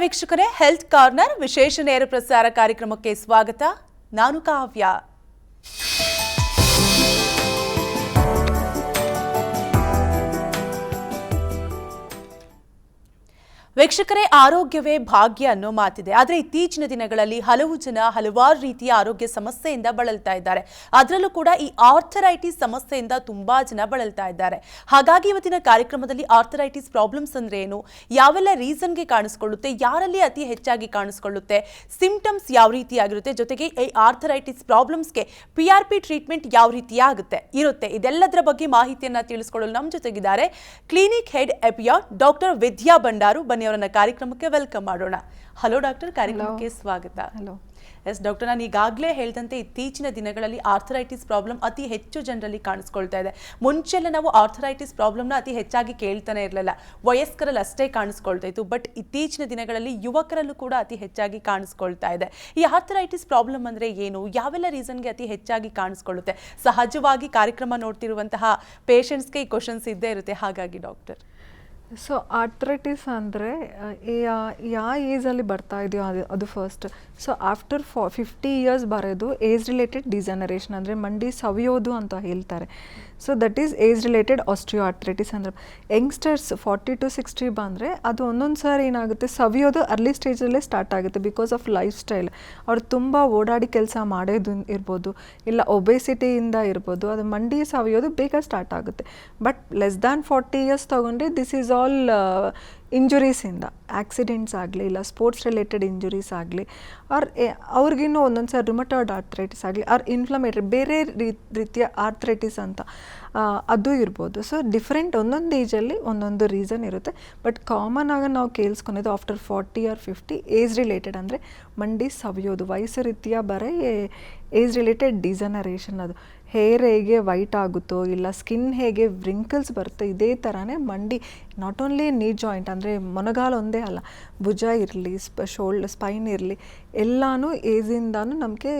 ವೀಕ್ಷಕರೇ, health corner ವಿಶೇಷ ನೇರ ಪ್ರಸಾರ ಕಾರ್ಯಕ್ರಮಕ್ಕೆ ಸ್ವಾಗತ. ನಾನು ಕಾವ್ಯ. ವೀಕ್ಷಕರೇ, ಆರೋಗ್ಯವೇ ಭಾಗ್ಯ ಅನ್ನೋ ಮಾತಿದೆ. ಆದರೆ ಇತ್ತೀಚಿನ ದಿನಗಳಲ್ಲಿ ಹಲವು ಜನ ಹಲವಾರು ರೀತಿಯ ಆರೋಗ್ಯ ಸಮಸ್ಯೆಯಿಂದ ಬಳಲ್ತಾ ಇದ್ದಾರೆ. ಅದರಲ್ಲೂ ಕೂಡ ಈ ಆರ್ಥರೈಟಿಸ್ ಸಮಸ್ಯೆಯಿಂದ ತುಂಬಾ ಜನ ಬಳಲ್ತಾ ಇದ್ದಾರೆ. ಹಾಗಾಗಿ ಇವತ್ತಿನ ಕಾರ್ಯಕ್ರಮದಲ್ಲಿ ಆರ್ಥರೈಟಿಸ್ ಪ್ರಾಬ್ಲಮ್ಸ್ ಅಂದ್ರೆ ಏನು, ಯಾವೆಲ್ಲ ರೀಸನ್ಗೆ ಕಾಣಿಸ್ಕೊಳ್ಳುತ್ತೆ, ಯಾರಲ್ಲಿ ಅತಿ ಹೆಚ್ಚಾಗಿ ಕಾಣಿಸ್ಕೊಳ್ಳುತ್ತೆ, ಸಿಂಪ್ಟಮ್ಸ್ ಯಾವ ರೀತಿಯಾಗಿರುತ್ತೆ, ಜೊತೆಗೆ ಈ ಆರ್ಥರೈಟಿಸ್ ಪ್ರಾಬ್ಲಮ್ಸ್ಗೆ PRP ಟ್ರೀಟ್ಮೆಂಟ್ ಯಾವ ರೀತಿಯಾಗುತ್ತೆ ಇರುತ್ತೆ, ಇದೆಲ್ಲದರ ಬಗ್ಗೆ ಮಾಹಿತಿಯನ್ನ ತಿಳಿಸ್ಕೊಳ್ಳಲು ನಮ್ಮ ಜೊತೆಗಿದ್ದಾರೆ ಕ್ಲಿನಿಕ್ ಹೆಡ್ ಎಪಿಯಾ ಡಾಕ್ಟರ್ ವಿದ್ಯಾ ಬಂಡಾರು. ಅವರನ್ನ ಕಾರ್ಯಕ್ರಮಕ್ಕೆ ವೆಲ್ಕಮ್ ಮಾಡೋಣ. ಹಲೋ ಡಾಕ್ಟರ್, ಕಾರ್ಯಕ್ರಮಕ್ಕೆ ಸ್ವಾಗತ. ಹಲೋ. ಎಸ್ ಡಾಕ್ಟರ್, ನಾನು ಈಗಾಗಲೇ ಹೇಳಿದಂತೆ ಇತ್ತೀಚಿನ ದಿನಗಳಲ್ಲಿ ಆರ್ಥರೈಟಿಸ್ ಪ್ರಾಬ್ಲಮ್ ಅತಿ ಹೆಚ್ಚು ಜನರಲ್ಲಿ ಕಾಣಿಸ್ಕೊಳ್ತಾ ಇದೆ. ಮುಂಚೆಲ್ಲ ನಾವು ಆರ್ಥರೈಟಿಸ್ ಪ್ರಾಬ್ಲಮ್ನ ಅತಿ ಹೆಚ್ಚಾಗಿ ಕೇಳ್ತಾನೆ ಇರಲಿಲ್ಲ, ವಯಸ್ಕರಲ್ಲಿ ಅಷ್ಟೇ ಕಾಣಿಸ್ಕೊಳ್ತಾ ಇತ್ತು. ಬಟ್ ಇತ್ತೀಚಿನ ದಿನಗಳಲ್ಲಿ ಯುವಕರಲ್ಲೂ ಕೂಡ ಅತಿ ಹೆಚ್ಚಾಗಿ ಕಾಣಿಸ್ಕೊಳ್ತಾ ಇದೆ. ಈ ಆರ್ಥರೈಟಿಸ್ ಪ್ರಾಬ್ಲಮ್ ಅಂದರೆ ಏನು, ಯಾವೆಲ್ಲ ರೀಸನ್ಗೆ ಅತಿ ಹೆಚ್ಚಾಗಿ ಕಾಣಿಸ್ಕೊಳ್ಳುತ್ತೆ? ಸಹಜವಾಗಿ ಕಾರ್ಯಕ್ರಮ ನೋಡ್ತಿರುವಂತಹ ಪೇಷಂಟ್ಸ್ಗೆ ಈ ಕ್ವಶನ್ಸ್ ಇದ್ದೇ ಇರುತ್ತೆ. ಹಾಗಾಗಿ ಡಾಕ್ಟರ್, ಸೊ ಆರ್ಥರೈಟಿಸ್ ಅಂದರೆ ಯಾವ ಏಜಲ್ಲಿ ಬರ್ತಾ ಇದೆಯೋ ಅದು ಫಸ್ಟ್. ಸೊ ಆಫ್ಟರ್ 50 ಇಯರ್ಸ್ ಬರೋದು ಏಜ್ ರಿಲೇಟೆಡ್ ಡಿಜನರೇಷನ್, ಅಂದರೆ ಮಂಡಿ ಸವಿಯೋದು ಅಂತ ಹೇಳ್ತಾರೆ. So that is age related osteo arthritis. ಅಂದರೆ ಯಂಗ್ಸ್ಟರ್ಸ್ 40 to 60 ಬಂದರೆ ಅದು ಒಂದೊಂದು ಸಾರಿ ಏನಾಗುತ್ತೆ, ಸವಿಯೋದು ಅರ್ಲಿ ಸ್ಟೇಜಲ್ಲೇ ಸ್ಟಾರ್ಟ್ ಆಗುತ್ತೆ. ಬಿಕಾಸ್ ಆಫ್ ಲೈಫ್ ಸ್ಟೈಲ್, ಅವ್ರು ತುಂಬ ಓಡಾಡಿ ಕೆಲಸ ಮಾಡೋದು ಇರ್ಬೋದು, ಇಲ್ಲ ಒಬೆಸಿಟಿಯಿಂದ ಇರ್ಬೋದು, ಅದು ಮಂಡಿ ಸವಿಯೋದು ಬೇಗ ಸ್ಟಾರ್ಟ್ ಆಗುತ್ತೆ. ಬಟ್ ಲೆಸ್ ದ್ಯಾನ್ 40 ಇಯರ್ಸ್ ತೊಗೊಂಡ್ರೆ ದಿಸ್ ಈಸ್ ಆಲ್ ಇಂಜುರೀಸಿಂದ, ಆಕ್ಸಿಡೆಂಟ್ಸ್ ಆಗಲಿ ಇಲ್ಲ ಸ್ಪೋರ್ಟ್ಸ್ ರಿಲೇಟೆಡ್ ಇಂಜುರೀಸ್ ಆಗಲಿ, ಅವ್ರಿಗಿನ್ನೂ ಒಂದೊಂದು ಸಾರಿ ರುಮಟಾಯ್ಡ್ ಆರ್ಥರೈಟಿಸ್ ಆಗಲಿ, ಇನ್ಫ್ಲಮೇಟರಿ ಬೇರೆ ರೀತಿಯ ಆರ್ಥರೈಟಿಸ್ ಅಂತ ಅದು ಇರ್ಬೋದು. ಸೊ ಡಿಫ್ರೆಂಟ್ ಒಂದೊಂದು ಏಜಲ್ಲಿ ಒಂದೊಂದು ರೀಸನ್ ಇರುತ್ತೆ. ಬಟ್ ಕಾಮನ್ ಆಗಿ ನಾವು ಕೇಳಿಸ್ಕೊಂಡಿದ್ದು ಆಫ್ಟರ್ 40 or 50 ಏಜ್ ರಿಲೇಟೆಡ್, ಅಂದರೆ ಮಂಡಿ ಸವಿಯೋದು, ವಯಸ್ಸು ರೀತಿಯ ಬರೀ ಏಜ್ ರಿಲೇಟೆಡ್ ಡಿಜನರೇಷನ್. ಅದು ಹೇರ್ ಹೇಗೆ ವೈಟ್ ಆಗುತ್ತೋ ಇಲ್ಲ ಸ್ಕಿನ್ ಹೇಗೆ ವ್ರಿಂಕಲ್ಸ್ ಬರುತ್ತೆ, ಇದೇ ಥರನೇ ಮಂಡಿ ನಾಟ್ ಓನ್ಲಿ ನೀ ಜಾಯಿಂಟ್, ಅಂದರೆ ಮೊಣಗಾಲು ಒಂದೇ ಅಲ್ಲ, ಭುಜ ಇರಲಿ, ಸ್ಪೈನ್ ಇರಲಿ, ಎಲ್ಲನೂ ಏಜಿಂದಾನು ನಮಗೆ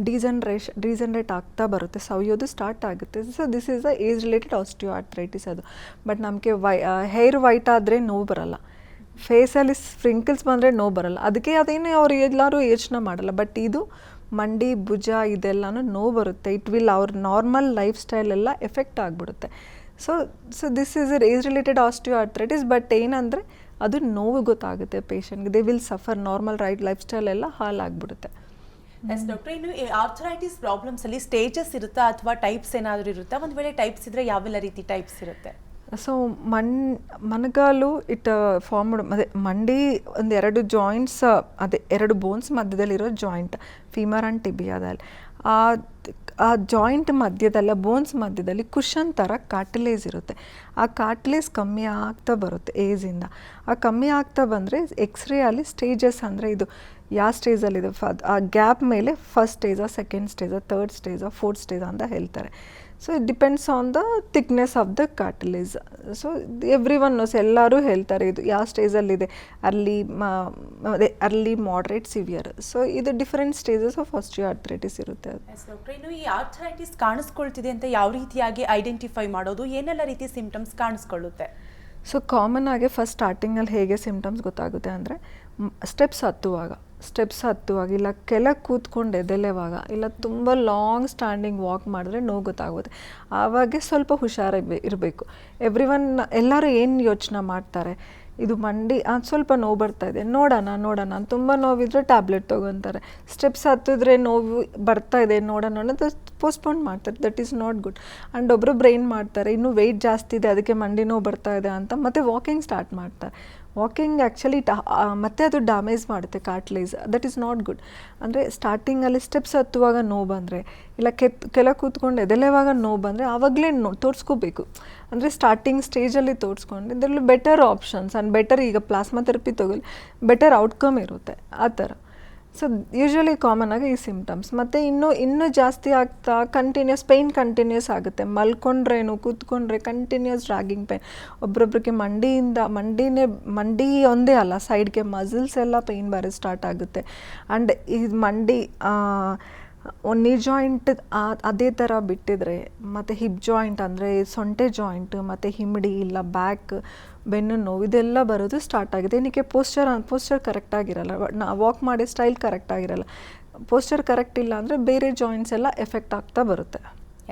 ಡಿಜನರೇಟ್ ಆಗ್ತಾ ಬರುತ್ತೆ, ಸವಿಯೋದು ಸ್ಟಾರ್ಟ್ ಆಗುತ್ತೆ. So this is the age related osteo arthritis ಅದು. ಬಟ್ ನಮಗೆ ಹೇರ್ ವೈಟ್ ಆದರೆ ನೋವು ಬರಲ್ಲ, ಫೇಸಲ್ಲಿ ಸ್ಪ್ರಿಂಕಲ್ಸ್ ಬಂದರೆ ನೋವು ಬರಲ್ಲ, ಅದಕ್ಕೆ ಅದೇನು ಅವ್ರು ಎಲ್ಲರೂ ಯೋಚನೆ ಮಾಡಲ್ಲ. ಬಟ್ ಇದು ಮಂಡಿ ಭುಜ ಇದೆಲ್ಲನೂ ನೋವು ಬರುತ್ತೆ. ಇಟ್ ವಿಲ್ ಅವ್ರ ನಾರ್ಮಲ್ ಲೈಫ್ ಸ್ಟೈಲ್ ಎಲ್ಲ ಎಫೆಕ್ಟ್ ಆಗಿಬಿಡುತ್ತೆ. So this is age related osteo arthritis. But ಏನಂದರೆ ಅದು ನೋವು ಗೊತ್ತಾಗುತ್ತೆ ಪೇಷಂಟ್ಗೆ, they will suffer, normal life style ಎಲ್ಲ ಹಾಳಾಗ್ಬಿಡುತ್ತೆ. ಎಸ್ ಡಾಕ್ಟರ್, ಇನ್ನು ಈ ಆರ್ಥರೈಟಿಸ್ ಪ್ರಾಬ್ಲಮ್ಸ್ ಅಲ್ಲಿ ಸ್ಟೇಜಸ್ ಇರುತ್ತಾ ಅಥವಾ ಟೈಪ್ಸ್ ಏನಾದರೂ ಇರುತ್ತಾ? ಒಂದು ವೇಳೆ ಟೈಪ್ಸ್ ಇದ್ರೆ ಯಾವೆಲ್ಲ ರೀತಿ ಟೈಪ್ಸ್ ಇರುತ್ತೆ? ಸೊ ಮಣಗಾಲು ಫಾರ್ಮ್ಡ್, ಅದೇ ಮಂಡಿ ಒಂದು 2 ಜಾಯಿಂಟ್ಸ್, ಅದೇ 2 ಬೋನ್ಸ್ ಮಧ್ಯದಲ್ಲಿರೋ ಜಾಯಿಂಟ್, ಫೀಮರ್ ಆ್ಯಂಡ್ ಟಿಬಿಯಾದಲ್ಲಿ, ಆ ಜಾಯಿಂಟ್ ಮಧ್ಯದಲ್ಲ, ಬೋನ್ಸ್ ಮಧ್ಯದಲ್ಲಿ ಕುಷನ್ ಥರ ಕಾರ್ಟಿಲೇಜ್ ಇರುತ್ತೆ. ಆ ಕಾರ್ಟಿಲೇಜ್ ಕಮ್ಮಿ ಆಗ್ತಾ ಬರುತ್ತೆ ಏಜಿಂದ. ಆ ಕಮ್ಮಿ ಆಗ್ತಾ ಬಂದರೆ ಎಕ್ಸ್ರೇ ಅಲ್ಲಿ ಸ್ಟೇಜಸ್, ಅಂದರೆ ಇದು ಯಾವ ಸ್ಟೇಜಲ್ಲಿದೆ, ಆ ಗ್ಯಾಪ್ ಮೇಲೆ ಫಸ್ಟ್ ಸ್ಟೇಜಾ, ಸೆಕೆಂಡ್ ಸ್ಟೇಜಾ, ಥರ್ಡ್ ಸ್ಟೇಜಾ, ಫೋರ್ತ್ ಸ್ಟೇಜ್ ಅಂತ ಹೇಳ್ತಾರೆ. So it depends on the thickness of the cartilage. So every one knows, ಎಲ್ಲರೂ ಹೇಳ್ತಾರೆ ಇದು ಯಾವ ಸ್ಟೇಜಲ್ಲಿದೆ, ಅರ್ಲಿ ಮಾಡರೇಟ್ ಸಿವಿಯರ್. ಸೊ ಇದು different stages of osteoarthritis ಇರುತ್ತೆ. ಇನ್ನು ಈ ಆರ್ಥರೈಟಿಸ್ ಕಾಣಿಸ್ಕೊಳ್ತಿದೆ ಅಂತ ಯಾವ ರೀತಿಯಾಗಿ ಐಡೆಂಟಿಫೈ ಮಾಡೋದು, ಏನೆಲ್ಲ ರೀತಿಯ ಸಿಂಪ್ಟಮ್ಸ್ ಕಾಣಿಸ್ಕೊಳ್ಳುತ್ತೆ? ಸೊ ಕಾಮನ್ ಆಗಿ ಫಸ್ಟ್ ಸ್ಟಾರ್ಟಿಂಗಲ್ಲಿ ಹೇಗೆ ಸಿಂಪ್ಟಮ್ಸ್ ಗೊತ್ತಾಗುತ್ತೆ ಅಂದರೆ, ಸ್ಟೆಪ್ಸ್ ಹತ್ತುವಾಗ ಇಲ್ಲ ಕೆಳಗೆ ಕೂತ್ಕೊಂಡು ಎದೆಲೆವಾಗ ಇಲ್ಲ ತುಂಬ ಲಾಂಗ್ ಸ್ಟ್ಯಾಂಡಿಂಗ್ ವಾಕ್ ಮಾಡಿದ್ರೆ ನೋವು ಗೊತ್ತಾಗುತ್ತೆ. ಆವಾಗೆ ಸ್ವಲ್ಪ ಇರಬೇಕು. ಎಲ್ಲರೂ ಏನು ಯೋಚನೆ ಮಾಡ್ತಾರೆ, ಇದು ಮಂಡಿ ಸ್ವಲ್ಪ ನೋವು ಬರ್ತಾ ಇದೆ, ನೋಡೋಣ ತುಂಬ ನೋವಿದ್ರೆ ಟ್ಯಾಬ್ಲೆಟ್ ತೊಗೊತಾರೆ. ಸ್ಟೆಪ್ಸ್ ಹತ್ತಿದ್ರೆ ನೋವು ಬರ್ತಾ ಇದೆ, ನೋಡೋಣ ಅಂತ ಪೋಸ್ಟ್ಪೋನ್ ಮಾಡ್ತಾರೆ. That is not good. And ಒಬ್ಬರು ಬ್ರೈನ್ ಮಾಡ್ತಾರೆ, ಇನ್ನೂ ವೆಯ್ಟ್ ಜಾಸ್ತಿ ಇದೆ ಅದಕ್ಕೆ ಮಂಡಿ ನೋವು ಬರ್ತಾ ಇದೆ ಅಂತ ಮತ್ತೆ ವಾಕಿಂಗ್ ಸ್ಟಾರ್ಟ್ ಮಾಡ್ತಾರೆ. ವಾಕಿಂಗ್ ಆ್ಯಕ್ಚುಲಿ ಮತ್ತೆ ಅದು ಡ್ಯಾಮೇಜ್ ಮಾಡುತ್ತೆ cartilage. That is not good. ಅಂದರೆ ಸ್ಟಾರ್ಟಿಂಗಲ್ಲಿ ಸ್ಟೆಪ್ಸ್ ಹತ್ತುವಾಗ ನೋವು ಬಂದರೆ ಇಲ್ಲ ಕೆಳಗೆ ಕೂತ್ಕೊಂಡು ಎದೆಲೆವಾಗ ನೋವು ಬಂದರೆ ಆವಾಗಲೇ ತೋರಿಸ್ಕೋಬೇಕು. ಅಂದರೆ ಸ್ಟಾರ್ಟಿಂಗ್ ಸ್ಟೇಜಲ್ಲಿ ತೋರಿಸ್ಕೊಂಡು ಇದರಲ್ಲಿ ಬೆಟರ್ ಆಪ್ಷನ್ಸ್ ಆ್ಯಂಡ್ ಬೆಟರ್, ಈಗ ಪ್ಲಾಸ್ಮಾ ಥೆರಪಿ ತಗೊಳ್ಳಿ, ಬೆಟರ್ ಔಟ್ಕಮ್ ಇರುತ್ತೆ ಆ ಥರ. ಸೊ ಯೂಶ್ವಲಿ ಕಾಮನ್ ಆಗಿ ಈ ಸಿಂಪ್ಟಮ್ಸ್. ಮತ್ತು ಇನ್ನೂ ಜಾಸ್ತಿ ಆಗ್ತಾ ಪೇಯ್ನ್ ಕಂಟಿನ್ಯೂಸ್ ಆಗುತ್ತೆ. ಮಲ್ಕೊಂಡ್ರೇನು ಕೂತ್ಕೊಂಡ್ರೆ ಕಂಟಿನ್ಯೂಸ್ ಡ್ರ್ಯಾಗಿಂಗ್ ಪೇಯ್ನ್. ಒಬ್ರೊಬ್ರಿಗೆ ಮಂಡಿ ಒಂದೇ ಅಲ್ಲ, ಸೈಡ್ಗೆ ಮಸಲ್ಸ್ ಎಲ್ಲ ಪೇಯ್ನ್ ಬರೋದು ಸ್ಟಾರ್ಟ್ ಆಗುತ್ತೆ. ಆ್ಯಂಡ್ ಈ ಮಂಡಿ ನೀ ಜಾಯಿಂಟ್ ಅದೇ ಥರ ಬಿಟ್ಟಿದ್ರೆ, ಮತ್ತು ಹಿಪ್ ಜಾಯಿಂಟ್ ಅಂದರೆ ಸೊಂಟೆ ಜಾಯಿಂಟ್, ಮತ್ತು ಹಿಮ್ಮಡಿ ಇಲ್ಲ ಬ್ಯಾಕ್, ಬೆನ್ನು ನೋವು ಇದೆಲ್ಲ ಬರೋದು ಸ್ಟಾರ್ಟ್ ಆಗಿದೆ. ಏನಕ್ಕೆ ಪೋಸ್ಚರ್ ಕರೆಕ್ಟಾಗಿರಲ್ಲ, ವಾಕ್ ಮಾಡಿ ಸ್ಟೈಲ್ ಕರೆಕ್ಟಾಗಿರಲ್ಲ. ಪೋಸ್ಚರ್ ಕರೆಕ್ಟ್ ಇಲ್ಲ ಅಂದರೆ ಬೇರೆ ಜಾಯಿಂಟ್ಸ್ ಎಲ್ಲ ಎಫೆಕ್ಟ್ ಆಗ್ತಾ ಬರುತ್ತೆ.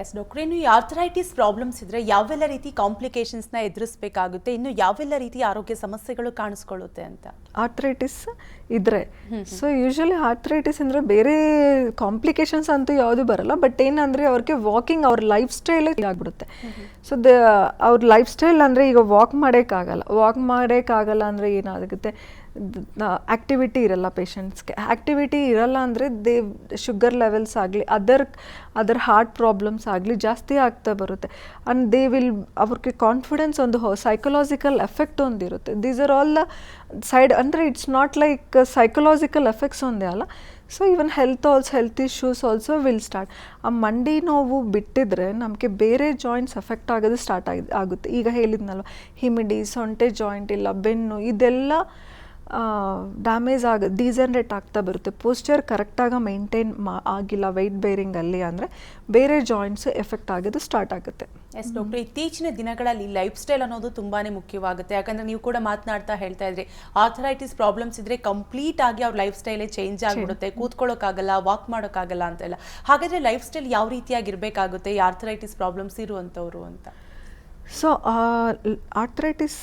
ಎಸ್ ಡಾಕ್ಟ್ರೆ, ಇನ್ನು ಈ ಆರ್ಥರೈಟಿಸ್ ಪ್ರಾಬ್ಲಮ್ಸ್ ಇದ್ರೆ ಯಾವೆಲ್ಲ ರೀತಿ ಕಾಂಪ್ಲಿಕೇಶನ್ಸ್ನ ಎದುರಿಸಬೇಕಾಗುತ್ತೆ, ಇನ್ನು ಯಾವೆಲ್ಲ ರೀತಿ ಆರೋಗ್ಯ ಸಮಸ್ಯೆಗಳು ಕಾಣಿಸ್ಕೊಳ್ಳುತ್ತೆ ಅಂತ? ಆರ್ಥರೈಟಿಸ್ ಇದ್ರೆ ಸೊ ಯೂಶಲಿ ಆರ್ಥರೈಟಿಸ್ ಅಂದರೆ ಬೇರೆ ಕಾಂಪ್ಲಿಕೇಶನ್ಸ್ ಅಂತೂ ಯಾವುದು ಬರಲ್ಲ. ಬಟ್ ಏನಂದರೆ ಅವ್ರಿಗೆ ವಾಕಿಂಗ್ ಅವ್ರ ಲೈಫ್ ಸ್ಟೈಲೇ ಆಗ್ಬಿಡುತ್ತೆ. ಸೊ ಅವ್ರ ಲೈಫ್ ಸ್ಟೈಲ್ ಅಂದರೆ ಈಗ ವಾಕ್ ಮಾಡೋಕ್ಕಾಗಲ್ಲ ಅಂದರೆ ಏನಾಗುತ್ತೆ, ಆ್ಯಕ್ಟಿವಿಟಿ ಇರಲ್ಲ ಪೇಷಂಟ್ಸ್ಗೆ. ಆ್ಯಕ್ಟಿವಿಟಿ ಇರಲ್ಲ ಅಂದರೆ ಶುಗರ್ ಲೆವೆಲ್ಸ್ ಆಗಲಿ ಅದರ್ ಹಾರ್ಟ್ ಪ್ರಾಬ್ಲಮ್ಸ್ ಆಗಲಿ ಜಾಸ್ತಿ ಆಗ್ತಾ ಬರುತ್ತೆ. ಆ್ಯಂಡ್ ಅವ್ರಿಗೆ ಕಾನ್ಫಿಡೆನ್ಸ್ ಒಂದು ಸೈಕಲಾಜಿಕಲ್ ಎಫೆಕ್ಟ್ ಒಂದಿರುತ್ತೆ. ದೀಸ್ ಆರ್ ಆಲ್ ಸೈಡ್ ಅಂದರೆ it's not like psychological effects ಒಂದೇ ಅಲ್ಲ. So even health issues also will start. ಆ ಮಂಡಿ ನೋವು ಬಿಟ್ಟಿದ್ರೆ ನಮಗೆ ಬೇರೆ ಜಾಯಿಂಟ್ಸ್ ಎಫೆಕ್ಟ್ ಆಗೋದು ಸ್ಟಾರ್ಟ್ ಆಗುತ್ತೆ. ಈಗ ಹೇಳಿದ್ನಲ್ವ, ಹಿಮಿಡಿ, ಸೊಂಟೆ ಜಾಯಿಂಟ್ ಇಲ್ಲ ಬೆನ್ನು, ಇದೆಲ್ಲ ಡ್ಯಾಮೇಜ್ ಡಿಜನರೇಟ್ ಆಗ್ತಾ ಬರುತ್ತೆ. ಪೋಸ್ಚರ್ ಕರೆಕ್ಟಾಗಿ ಮೇಂಟೈನ್ ಆಗಿಲ್ಲ ವೆಯ್ಟ್ ಬೇರಿಂಗಲ್ಲಿ ಅಂದರೆ ಬೇರೆ ಜಾಯಿಂಟ್ಸ್ ಎಫೆಕ್ಟ್ ಆಗೋದು ಸ್ಟಾರ್ಟ್ ಆಗುತ್ತೆ. ಎಸ್ ಡಾಕ್ಟರ್, ಇತ್ತೀಚಿನ ದಿನಗಳಲ್ಲಿ ಲೈಫ್ ಸ್ಟೈಲ್ ಅನ್ನೋದು ತುಂಬಾ ಮುಖ್ಯವಾಗುತ್ತೆ. ಯಾಕಂದರೆ ನೀವು ಕೂಡ ಹೇಳ್ತಾ ಇದ್ರಿ, ಆರ್ಥರೈಟಿಸ್ ಪ್ರಾಬ್ಲಮ್ಸ್ ಇದ್ರೆ ಕಂಪ್ಲೀಟ್ ಆಗಿ ಅವ್ರ ಲೈಫ್ ಸ್ಟೈಲೇ ಚೇಂಜ್ ಆಗಿಬಿಡುತ್ತೆ, ಕೂತ್ಕೊಳ್ಳೋಕ್ಕಾಗಲ್ಲ, ವಾಕ್ ಮಾಡೋಕ್ಕಾಗಲ್ಲ ಅಂತೆಲ್ಲ. ಹಾಗಾದರೆ ಲೈಫ್ ಸ್ಟೈಲ್ ಯಾವ ರೀತಿಯಾಗಿರಬೇಕಾಗುತ್ತೆ ಈ ಆರ್ಥರೈಟಿಸ್ ಪ್ರಾಬ್ಲಮ್ಸ್ ಇರುವಂಥವ್ರು ಅಂತ? ಸೊ ಆರ್ಥರೈಟಿಸ್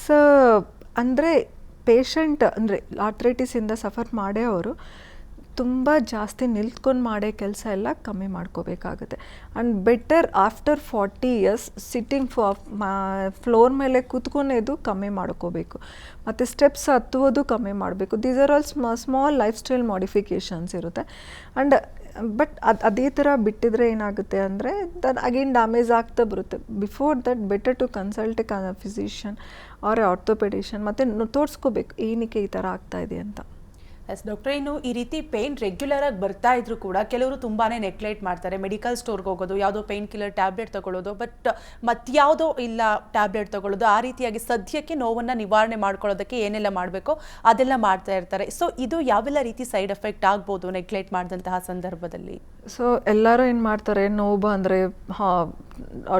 ಅಂದರೆ ಪೇಷಂಟ್ ಅಂದರೆ ಆರ್ಥರೈಟಿಸಿಂದ ಸಫರ್ ಮಾಡೇ ಅವರು ತುಂಬ ಜಾಸ್ತಿ ನಿಲ್ತ್ಕೊಂಡು ಮಾಡೋ ಕೆಲಸ ಎಲ್ಲ ಕಮ್ಮಿ ಮಾಡ್ಕೋಬೇಕಾಗುತ್ತೆ. And better after 40 years sitting floor ಮೇಲೆ ಕೂತ್ಕೊಳೋದು ಕಮ್ಮಿ ಮಾಡ್ಕೋಬೇಕು, ಮತ್ತು ಸ್ಟೆಪ್ಸ್ ಹತ್ತುವುದು ಕಮ್ಮಿ ಮಾಡಬೇಕು. These are all small lifestyle modifications ಇರುತ್ತೆ. ಆ್ಯಂಡ್ ಬಟ್ ಅದೇ ಥರ ಬಿಟ್ಟಿದ್ರೆ ಏನಾಗುತ್ತೆ ಅಂದರೆ ಅಗೇನ್ ಡ್ಯಾಮೇಜ್ ಆಗ್ತಾ ಬರುತ್ತೆ. Before that better to consult physician or orthopedician, ಮತ್ತು ತೋರಿಸ್ಕೋಬೇಕು ಏನಕ್ಕೆ ಈ ಥರ ಆಗ್ತಾಯಿದೆ ಅಂತ. ಎಸ್ ಡಾಕ್ಟರ್, ಇನ್ನು ಈ ರೀತಿ ಪೇನ್ ರೆಗ್ಯುಲರ್ ಆಗಿ ಬರ್ತಾ ಇದ್ರು ಕೂಡ ಕೆಲವರು ತುಂಬಾನೇ ನೆಗ್ಲೆಕ್ಟ್ ಮಾಡ್ತಾರೆ. ಮೆಡಿಕಲ್ ಸ್ಟೋರ್ಗೆ ಹೋಗೋದು, ಯಾವುದೋ ಪೇನ್ ಕಿಲ್ಲರ್ ಟ್ಯಾಬ್ಲೆಟ್ ತಗೊಳ್ಳೋದು, ಬಟ್ ಮತ್ಯಾವುದೋ ಇಲ್ಲ ಟ್ಯಾಬ್ಲೆಟ್ ತಗೊಳ್ಳೋದು, ಆ ರೀತಿಯಾಗಿ ಸದ್ಯಕ್ಕೆ ನೋವನ್ನು ನಿವಾರಣೆ ಮಾಡ್ಕೊಳ್ಳೋದಕ್ಕೆ ಏನೆಲ್ಲ ಮಾಡಬೇಕೋ ಅದೆಲ್ಲ ಮಾಡ್ತಾ ಇರ್ತಾರೆ. ಸೊ ಇದು ಯಾವೆಲ್ಲ ರೀತಿ ಸೈಡ್ ಎಫೆಕ್ಟ್ ಆಗ್ಬೋದು ನೆಗ್ಲೆಕ್ಟ್ ಮಾಡಿದಂತಹ ಸಂದರ್ಭದಲ್ಲಿ? ಸೊ ಎಲ್ಲರೂ ಏನು ಮಾಡ್ತಾರೆ, ನೋವು ಅಂದರೆ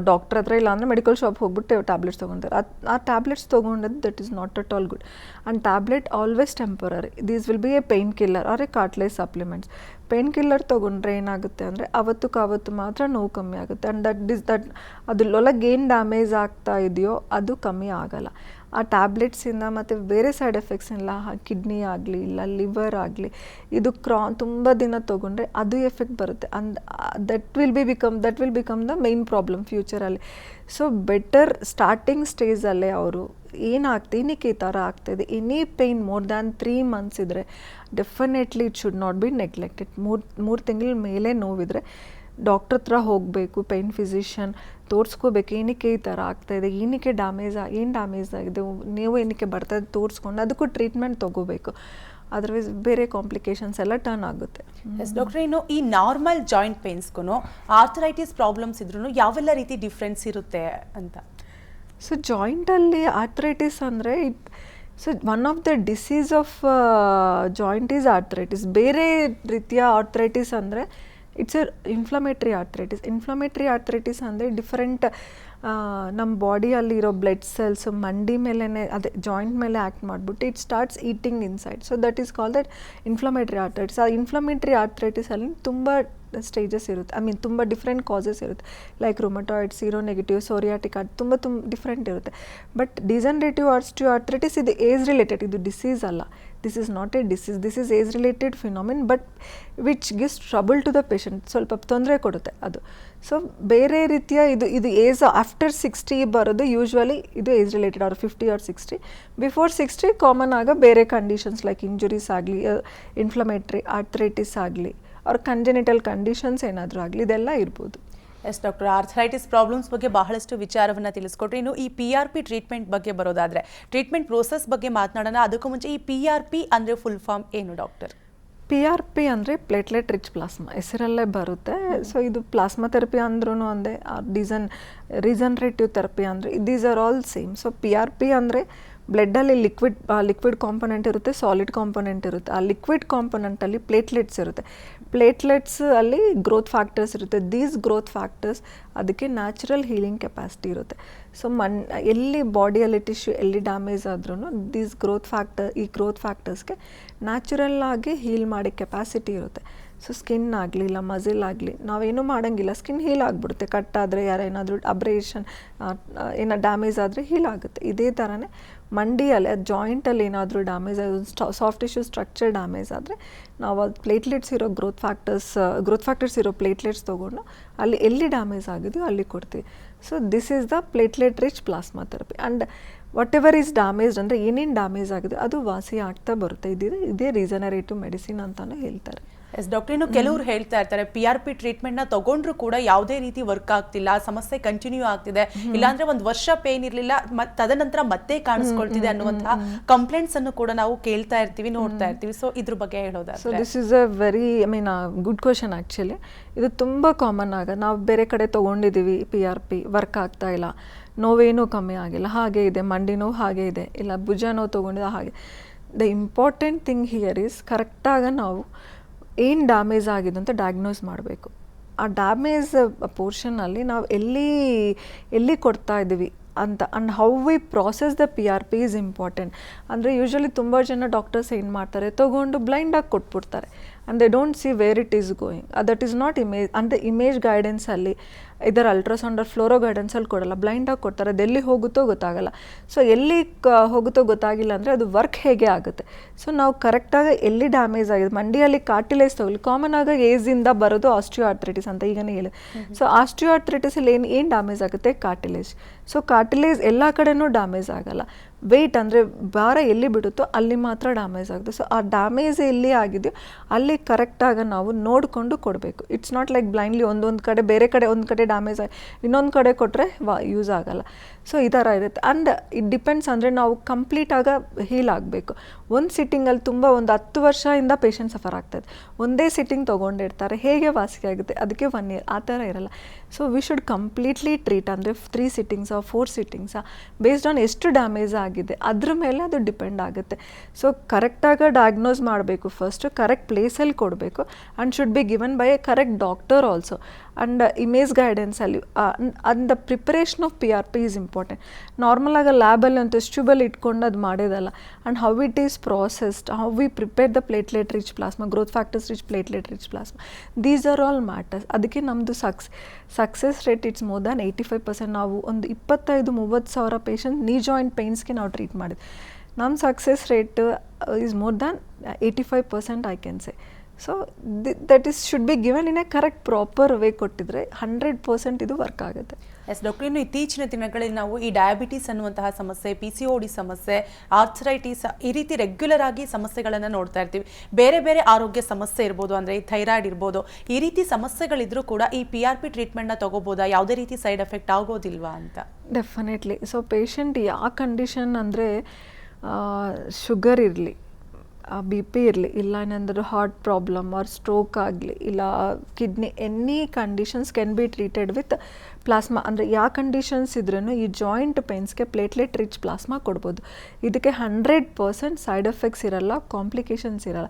ಡಾಕ್ಟರ್ ಹತ್ರ ಇಲ್ಲ ಅಂದರೆ ಮೆಡಿಕಲ್ ಶಾಪ್ ಹೋಗ್ಬಿಟ್ಟು ಟ್ಯಾಬ್ಲೆಟ್ಸ್ ತೊಗೊತಾರೆ. ಆ ಟ್ಯಾಬ್ಲೆಟ್ಸ್ ತೊಗೊಂಡದ್ದು that is not at all good. And tablet always temporary. These will be a painkiller or a cartilage supplements. Painkiller ತೊಗೊಂಡ್ರೆ ಏನಾಗುತ್ತೆ ಅಂದರೆ ಅವತ್ತು ಮಾತ್ರ ನೋವು ಕಮ್ಮಿ ಆಗುತ್ತೆ. ಆ್ಯಂಡ್ ಅದ್ರೊಳಗೆ ಏನು ಡ್ಯಾಮೇಜ್ ಆಗ್ತಾ ಇದೆಯೋ ಅದು ಕಮ್ಮಿ ಆಗಲ್ಲ. ಆ ಟ್ಯಾಬ್ಲೆಟ್ಸಿಂದ ಮತ್ತು ಬೇರೆ ಸೈಡ್ ಎಫೆಕ್ಟ್ಸ್ ಇಲ್ಲ, ಕಿಡ್ನಿ ಆಗಲಿ ಇಲ್ಲ ಲಿವರ್ ಆಗಲಿ, ಇದು ತುಂಬ ದಿನ ತೊಗೊಂಡ್ರೆ ಅದು ಎಫೆಕ್ಟ್ ಬರುತ್ತೆ. And that will become the main problem ಫ್ಯೂಚರಲ್ಲಿ. ಸೊ ಬೆಟರ್ ಸ್ಟಾರ್ಟಿಂಗ್ ಸ್ಟೇಜಲ್ಲೇ ಅವರು ಏನಕ್ಕೆ ಈ ಥರ ಆಗ್ತಾಯಿದೆ, any pain more than 3 months ಇದ್ದರೆ definitely it should not be neglected. ಮೂರು ತಿಂಗಳ ಮೇಲೆ ನೋವಿದ್ರೆ ಡಾಕ್ಟ್ರ್ ಹತ್ರ ಹೋಗಬೇಕು, ಪೇಯ್ನ್ ಫಿಸಿಷಿಯನ್ ತೋರಿಸ್ಕೋಬೇಕು ಏನಕ್ಕೆ ಈ ಥರ ಆಗ್ತಾಯಿದೆ, ಏನಕ್ಕೆ ಡ್ಯಾಮೇಜ್ ಆಗಿದೆ, ನೀವು ಏನಕ್ಕೆ ಬರ್ತಾಯಿದೆ ತೋರಿಸ್ಕೊಂಡು ಅದಕ್ಕೂ ಟ್ರೀಟ್ಮೆಂಟ್ ತೊಗೋಬೇಕು. ಅದರ್ವೈಸ್ ಬೇರೆ ಕಾಂಪ್ಲಿಕೇಶನ್ಸ್ ಎಲ್ಲ ಟರ್ನ್ ಆಗುತ್ತೆ. ಎಸ್ ಡಾಕ್ಟ್ರೆ, ಇನ್ನು ಈ ನಾರ್ಮಲ್ ಜಾಯಿಂಟ್ ಪೇನ್ಸ್ಗೂ ಆರ್ಥರೈಟಿಸ್ ಪ್ರಾಬ್ಲಮ್ಸ್ ಇದ್ರೂ ಯಾವೆಲ್ಲ ರೀತಿ ಡಿಫ್ರೆನ್ಸ್ ಇರುತ್ತೆ ಅಂತ? ಸೊ ಜಾಯಿಂಟಲ್ಲಿ ಆರ್ಥರೈಟಿಸ್ ಅಂದರೆ one of the disease of joint is arthritis. ಬೇರೆ ರೀತಿಯ ಆರ್ಥರೈಟಿಸ್ ಅಂದರೆ ಇಟ್ಸ್ ಎ ಇನ್ಫ್ಲಮೇಟ್ರಿ ಆರ್ಥರೈಟಿಸ್ ಅಂದರೆ ಡಿಫರೆಂಟ್ ನಮ್ಮ ಬಾಡಿಯಲ್ಲಿರೋ ಬ್ಲಡ್ ಸೆಲ್ಸ್ ಮಂಡಿ ಮೇಲೇ ಅದೇ ಜಾಯಿಂಟ್ ಮೇಲೆ ಆ್ಯಕ್ಟ್ ಮಾಡಿಬಿಟ್ಟು it starts eating inside. So that is call that inflammatory arthritis. ಆ ಇನ್ಫ್ಲಮೇಟ್ರಿ ಆರ್ಥರೈಟಿಸಲ್ಲಿ ತುಂಬ ಸ್ಟೇಜಸ್ ಇರುತ್ತೆ, ತುಂಬ ಡಿಫ್ರೆಂಟ್ ಕಾಸಸ್ ಇರುತ್ತೆ. ಲೈಕ್ ರುಮಟಾಯ್ಡ್, ಸೀರೋನೆಗೆಟಿವ್, ಸೋರಿಯಾಟಿಕ್ ತುಂಬ ಡಿಫ್ರೆಂಟ್ ಇರುತ್ತೆ. ಬಟ್ ಡಿಜನರೇಟಿವ್ ಆರ್ಥರೈಟಿಸ್ ಇದು ಏಜ್ ರಿಲೇಟೆಡ್, ಇದು ಡಿಸೀಸ್ ಅಲ್ಲ. This is not a disease, this is age related phenomenon, but which gives trouble to the patient, ಸ್ವಲ್ಪ ತೊಂದರೆ ಕೊಡುತ್ತೆ ಅದು. ಸೊ ಬೇರೆ ರೀತಿಯ ಇದು ಏಜ್ ಆಫ್ಟರ್ 60 ಬರೋದು ಯೂಶ್ವಲಿ ಇದು ಏಜ್ ರಿಲೇಟೆಡ್, ಅವ್ರು 50 or 60. ಬಿಫೋರ್ 60 ಕಾಮನ್ ಆಗ ಬೇರೆ ಕಂಡೀಷನ್ಸ್ ಲೈಕ್ ಇಂಜುರೀಸ್ ಆಗಲಿ, ಇನ್ಫ್ಲಮೇಟ್ರಿ ಆರ್ಥರೈಟಿಸ್ ಆಗಲಿ, ಅವ್ರ ಕಂಜೆನಿಟಲ್ ಕಂಡೀಷನ್ಸ್ ಏನಾದರೂ ಆಗಲಿ, ಇದೆಲ್ಲ ಇರ್ಬೋದು. ಎಸ್ ಡಾಕ್ಟರ್, ಆರ್ಥರೈಟಿಸ್ ಪ್ರಾಬ್ಲಮ್ಸ್ ಬಗ್ಗೆ ಬಹಳಷ್ಟು ವಿಚಾರವನ್ನು ತಿಳಿಸ್ಕೊಟ್ರಿ. ಇನ್ನು ಈ PRP ಟ್ರೀಟ್ಮೆಂಟ್ ಬಗ್ಗೆ ಬರೋದಾದರೆ ಟ್ರೀಟ್ಮೆಂಟ್ ಪ್ರೋಸೆಸ್ ಬಗ್ಗೆ ಮಾತನಾಡೋಣ. ಅದಕ್ಕೂ ಮುಂಚೆ ಈ PRP ಅಂದರೆ ಫುಲ್ ಫಾರ್ಮ್ ಏನು ಡಾಕ್ಟರ್? PRP ಅಂದರೆ ಪ್ಲೇಟ್ಲೆಟ್ ರಿಚ್ ಪ್ಲಾಸ್ಮಾ, ಹೆಸರಲ್ಲೇ ಬರುತ್ತೆ. ಸೊ ಇದು ಪ್ಲಾಸ್ಮಾ ಥೆರಪಿ ಅಂದ್ರೂ ಒಂದೇ, ರೀಜನರೇಟಿವ್ ಥೆರಪಿ ಅಂದರೆ these are all same. So PRP ಅಂದರೆ ಬ್ಲಡ್ಡಲ್ಲಿ ಲಿಕ್ವಿಡ್ ಕಾಂಪೊನೆಂಟ್ ಇರುತ್ತೆ, ಸಾಲಿಡ್ ಕಾಂಪೊನೆಂಟ್ ಇರುತ್ತೆ. ಆ ಲಿಕ್ವಿಡ್ ಕಾಂಪೊನೆಂಟಲ್ಲಿ ಪ್ಲೇಟ್ಲೆಟ್ಸ್ ಇರುತ್ತೆ. ಪ್ಲೇಟ್ಲೆಟ್ಸ್ ಅಲ್ಲಿ ಗ್ರೋತ್ ಫ್ಯಾಕ್ಟರ್ಸ್ ಇರುತ್ತೆ. ದೀಸ್ ಗ್ರೋತ್ ಫ್ಯಾಕ್ಟರ್ಸ್ ಅದಕ್ಕೆ ನ್ಯಾಚುರಲ್ ಹೀಲಿಂಗ್ ಕೆಪಾಸಿಟಿ ಇರುತ್ತೆ. ಸೊ ಎಲ್ಲಿ ಬಾಡಿಯಲ್ಲಿ ಟಿಶ್ಯೂ ಎಲ್ಲಿ ಡ್ಯಾಮೇಜ್ ಆದ್ರೂ ಈ ಗ್ರೋತ್ ಫ್ಯಾಕ್ಟರ್ಸ್ಗೆ ನ್ಯಾಚುರಲ್ ಆಗಿ ಹೀಲ್ ಮಾಡಿ ಕೆಪಾಸಿಟಿ ಇರುತ್ತೆ. ಸೊ ಸ್ಕಿನ್ ಆಗಲಿ ಇಲ್ಲ ಮಸಿಲ್ ಆಗಲಿ ನಾವೇನೂ ಮಾಡೋಂಗಿಲ್ಲ, ಸ್ಕಿನ್ ಹೀಲ್ ಆಗಿಬಿಡುತ್ತೆ. ಕಟ್ಟಾದರೆ ಯಾರೇನಾದರೂ ಅಬ್ರೇಷನ್ ಏನೋ ಡ್ಯಾಮೇಜ್ ಆದರೆ ಹೀಲ್ ಆಗುತ್ತೆ. ಇದೇ ಥರನೇ ಮಂಡಿಯಲ್ಲಿ ಜಾಯಿಂಟಲ್ಲಿ ಏನಾದರೂ damage soft tissue structure damage ಆದರೆ ನಾವು ಅದು ಪ್ಲೇಟ್ಲೆಟ್ಸ್ ಇರೋ ಗ್ರೋತ್ ಫ್ಯಾಕ್ಟರ್ಸ್ ಇರೋ ಪ್ಲೇಟ್ಲೆಟ್ಸ್ ತೊಗೊಂಡು ಅಲ್ಲಿ ಎಲ್ಲಿ ಡ್ಯಾಮೇಜ್ ಆಗಿದೆಯೋ ಅಲ್ಲಿ ಕೊಡ್ತೀವಿ. So this is the platelet rich plasma therapy. And what ever is damage ಅಂದರೆ ಏನೇನು ಡ್ಯಾಮೇಜ್ ಆಗಿದೆ ಅದು ವಾಸಿ ಆಗ್ತಾ ಬರುತ್ತೆ. ಇದೇ ರೀಸನರೇಟಿವ್ ಮೆಡಿಸಿನ್ ಅಂತಲೂ ಹೇಳ್ತಾರೆ. ಎಸ್ ಡಾಕ್ಟರ್, ಇನ್ನು ಕೆಲವರು ಹೇಳ್ತಾ ಇರ್ತಾರೆ PRP ಟ್ರೀಟ್ಮೆಂಟ್ನ ತಗೊಂಡ್ರು ಕೂಡ ಯಾವುದೇ ರೀತಿ ವರ್ಕ್ ಆಗ್ತಿಲ್ಲ, ಸಮಸ್ಯೆ ಕಂಟಿನ್ಯೂ ಆಗ್ತಿದೆ, ಇಲ್ಲಾಂದ್ರೆ ಒಂದು ವರ್ಷ ಪೇನ್ ಇರಲಿಲ್ಲ ತದನಂತರ ಮತ್ತೆ ಕಾಣಿಸ್ಕೊಳ್ತಿದೆ ಅನ್ನುವಂತಹ ಕಂಪ್ಲೇಂಟ್ಸ್ ಅನ್ನು ಕೂಡ ನಾವು ಕೇಳ್ತಾ ಇರ್ತೀವಿ, ನೋಡ್ತಾ ಇರ್ತೀವಿ. ಸೊ ಇದ್ರ ಬಗ್ಗೆ ಹೇಳೋದಾದ್ರೆ? So this is a very good question actually. ಇದು ತುಂಬ ಕಾಮನ್ ನಾವು ಬೇರೆ ಕಡೆ ತೊಗೊಂಡಿದ್ದೀವಿ, PRP ವರ್ಕ್ ಆಗ್ತಾ ಇಲ್ಲ, ನೋವೇನೂ ಕಮ್ಮಿ ಆಗಿಲ್ಲ, ಹಾಗೆ ಇದೆ, ಮಂಡಿ ನೋವು ಹಾಗೆ ಇದೆ, ಇಲ್ಲ ಭುಜ ನೋವು ತೊಗೊಂಡಿದ್ದ ಹಾಗೆ. The important thing here is ಕರೆಕ್ಟಾಗಿ ನಾವು ಏನು ಡ್ಯಾಮೇಜ್ ಆಗಿದೆ ಅಂತ ಡಯಾಗ್ನೋಸ್ ಮಾಡಬೇಕು. ಆ ಡ್ಯಾಮೇಜ್ ಪೋರ್ಷನಲ್ಲಿ ನಾವು ಎಲ್ಲಿ ಕೊಡ್ತಾ ಇದ್ದೀವಿ ಅಂತ and how we process the PRP is important. ಅಂದರೆ ಯೂಶ್ವಲಿ ತುಂಬ ಜನ ಡಾಕ್ಟರ್ಸ್ ಏನು ಮಾಡ್ತಾರೆ, ತೊಗೊಂಡು ಬ್ಲೈಂಡಾಗಿ ಕೊಟ್ಬಿಡ್ತಾರೆ and they don't see where it is going. That is not image. ಅಂದರೆ ಇಮೇಜ್ ಗೈಡೆನ್ಸಲ್ಲಿ ಇದರ ಅಲ್ಟ್ರಾಸೌಂಡ್ ಫ್ಲೋರೋ ಗೈಡೆನ್ಸಲ್ಲಿ ಕೊಡಲ್ಲ, ಬ್ಲೈಂಡಾಗಿ ಕೊಡ್ತಾರೆ. ಅದು ಎಲ್ಲಿ ಹೋಗುತ್ತೋ ಗೊತ್ತಾಗಲ್ಲ. ಸೊ ಎಲ್ಲಿ ಹೋಗುತ್ತೋ ಗೊತ್ತಾಗಿಲ್ಲ ಅಂದರೆ ಅದು ವರ್ಕ್ ಹೇಗೆ ಆಗುತ್ತೆ. ಸೊ ನಾವು ಕರೆಕ್ಟಾಗಿ ಎಲ್ಲಿ ಡ್ಯಾಮೇಜ್ ಆಗಿದೆ, ಮಂಡಿಯಲ್ಲಿ ಕಾರ್ಟಿಲೇಜ್ ತಗೊಳ್ಳಿ. ಕಾಮನ್ ಆಗಿ ಏಜಿಂದ ಬರೋದು ಆಸ್ಟಿಯೋ ಆರ್ಥ್ರೈಟಿಸ್ ಅಂತ ಈಗನೇ ಹೇಳಿ. ಸೊ ಆಸ್ಟಿಯೋ ಆರ್ಥ್ರೈಟಿಸಲ್ಲಿ ಏನು ಡ್ಯಾಮೇಜ್ ಆಗುತ್ತೆ? ಕಾರ್ಟಿಲೇಜ್. ಸೊ ಕಾರ್ಟಿಲೇಜ್ ಎಲ್ಲ ಕಡೆನೂ ಡ್ಯಾಮೇಜ್ ಆಗಲ್ಲ. ವೆಯ್ಟ್ ಅಂದರೆ ಭಾರ ಎಲ್ಲಿ ಬಿಡುತ್ತೋ ಅಲ್ಲಿ ಮಾತ್ರ ಡ್ಯಾಮೇಜ್ ಆಗುತ್ತೆ. ಸೊ ಆ ಡ್ಯಾಮೇಜ್ ಎಲ್ಲಿ ಆಗಿದೆಯೋ ಅಲ್ಲಿ ಕರೆಕ್ಟಾಗಿ ನಾವು ನೋಡಿಕೊಂಡು ಕೊಡಬೇಕು. ಇಟ್ಸ್ ನಾಟ್ ಲೈಕ್ ಬ್ಲೈಂಡ್ಲಿ ಒಂದೊಂದು ಕಡೆ ಬೇರೆ ಕಡೆ ಒಂದು ಕಡೆ ಡ್ಯಾಮೇಜ್ ಆಗಿ ಇನ್ನೊಂದು ಕಡೆ ಕೊಟ್ಟರೆ ಯೂಸ್ ಆಗಲ್ಲ. ಸೊ ಈ ಥರ ಇರುತ್ತೆ. And it depends. ಅಂದರೆ ನಾವು ಕಂಪ್ಲೀಟಾಗಿ ಹೀಲ್ ಆಗಬೇಕು. ಒಂದು ಸಿಟ್ಟಿಂಗಲ್ಲಿ ತುಂಬ ಒಂದು 10 ವರ್ಷದಿಂದ ಪೇಷಂಟ್ ಸಫರ್ ಆಗ್ತಾಯಿದೆ, ಒಂದೇ ಸಿಟ್ಟಿಂಗ್ ತೊಗೊಂಡಿರ್ತಾರೆ, ಹೇಗೆ ವಾಸಿ ಆಗುತ್ತೆ? ಅದಕ್ಕೆ 1 year ಆ ಥರ ಇರಲ್ಲ. So we should completely treat. ಅಂದರೆ 3 ಸಿಟ್ಟಿಂಗ್ಸಾ 4 ಸಿಟ್ಟಿಂಗ್ಸಾ ಬೇಸ್ಡ್ ಆನ್ ಎಷ್ಟು ಡ್ಯಾಮೇಜ್ ಆಗಿದೆ ಅದ್ರ ಮೇಲೆ ಅದು ಡಿಪೆಂಡ್ ಆಗುತ್ತೆ. ಸೊ ಕರೆಕ್ಟಾಗಿ ಡಯಾಗ್ನೋಸ್ ಮಾಡಬೇಕು ಫಸ್ಟು, ಕರೆಕ್ಟ್ ಪ್ಲೇಸಲ್ಲಿ ಕೊಡಬೇಕು and should be given by a correct doctor also. And image ಗೈಡೆನ್ಸಲ್ಲಿ and the preparation of PRP is important. ನಾರ್ಮಲಾಗಿ ಲ್ಯಾಬಲ್ಲಿ ಒಂದು ಟೆಸ್ಟ್ ಟ್ಯೂಬಲ್ಲಿ ಇಟ್ಕೊಂಡು ಅದು ಮಾಡೋದಲ್ಲ. And how it is processed, how we prepare the platelet rich plasma, growth factors rich platelet rich plasma, these are all matters. ಅದಕ್ಕೆ ನಮ್ಮದು success rate it's more than 85%. ನಾವು ಒಂದು 25-30 ಸಾವಿರ ಪೇಷಂಟ್ ನೀ ಜಾಯಿಂಟ್ ಪೇನ್ಸ್ಗೆ ನಾವು ಟ್ರೀಟ್ ಮಾಡಿದ್ವಿ. ನಮ್ಮ success rate is more than 85% I can say. So that is should be given in a correct proper way ಕೊಟ್ಟಿದ್ರೆ 100% ಇದು ವರ್ಕ್ ಆಗುತ್ತೆ. ಎಸ್ ಡಾಕ್ಟರ್, ಇನ್ನು ಇತ್ತೀಚಿನ ದಿನಗಳಲ್ಲಿ ನಾವು ಈ ಡಯಾಬಿಟೀಸ್ ಅನ್ನುವಂತಹ ಸಮಸ್ಯೆ, PCOD ಸಮಸ್ಯೆ, ಆರ್ಥರೈಟಿಸ್, ಈ ರೀತಿ ರೆಗ್ಯುಲರ್ ಆಗಿ ಸಮಸ್ಯೆಗಳನ್ನು ನೋಡ್ತಾ ಇರ್ತೀವಿ. ಬೇರೆ ಬೇರೆ ಆರೋಗ್ಯ ಸಮಸ್ಯೆ ಇರ್ಬೋದು, ಅಂದರೆ ಈ ಥೈರಾಯ್ಡ್ ಇರ್ಬೋದು, ಈ ರೀತಿ ಸಮಸ್ಯೆಗಳಿದ್ರೂ ಕೂಡ ಈ PRP ಟ್ರೀಟ್ಮೆಂಟ್ನ ತಗೋಬೋದಾ? ಯಾವುದೇ ರೀತಿ ಸೈಡ್ ಎಫೆಕ್ಟ್ ಆಗೋದಿಲ್ವಾ ಅಂತ? ಡೆಫಿನೆಟ್ಲಿ. ಸೊ ಪೇಷಂಟ್ ಯಾವ ಕಂಡೀಷನ್ ಅಂದರೆ ಶುಗರ್ ಇರಲಿ, BP ಇರಲಿ, ಇಲ್ಲ ಏನಂದ್ರೆ ಹಾರ್ಟ್ ಪ್ರಾಬ್ಲಮ್ ಆರ್ ಸ್ಟ್ರೋಕ್ ಆಗಲಿ, ಇಲ್ಲ kidney, any conditions can be treated with plasma. ಅಂದರೆ ಯಾವ ಕಂಡೀಷನ್ಸ್ ಇದ್ರೂ ಈ ಜಾಯಿಂಟ್ ಪೇನ್ಸ್ಗೆ ಪ್ಲೇಟ್ಲೆಟ್ ರಿಚ್ ಪ್ಲಾಸ್ಮಾ ಕೊಡ್ಬೋದು. ಇದಕ್ಕೆ 100% ಸೈಡ್ ಎಫೆಕ್ಟ್ಸ್ ಇರಲ್ಲ, ಕಾಂಪ್ಲಿಕೇಶನ್ಸ್ ಇರಲ್ಲ.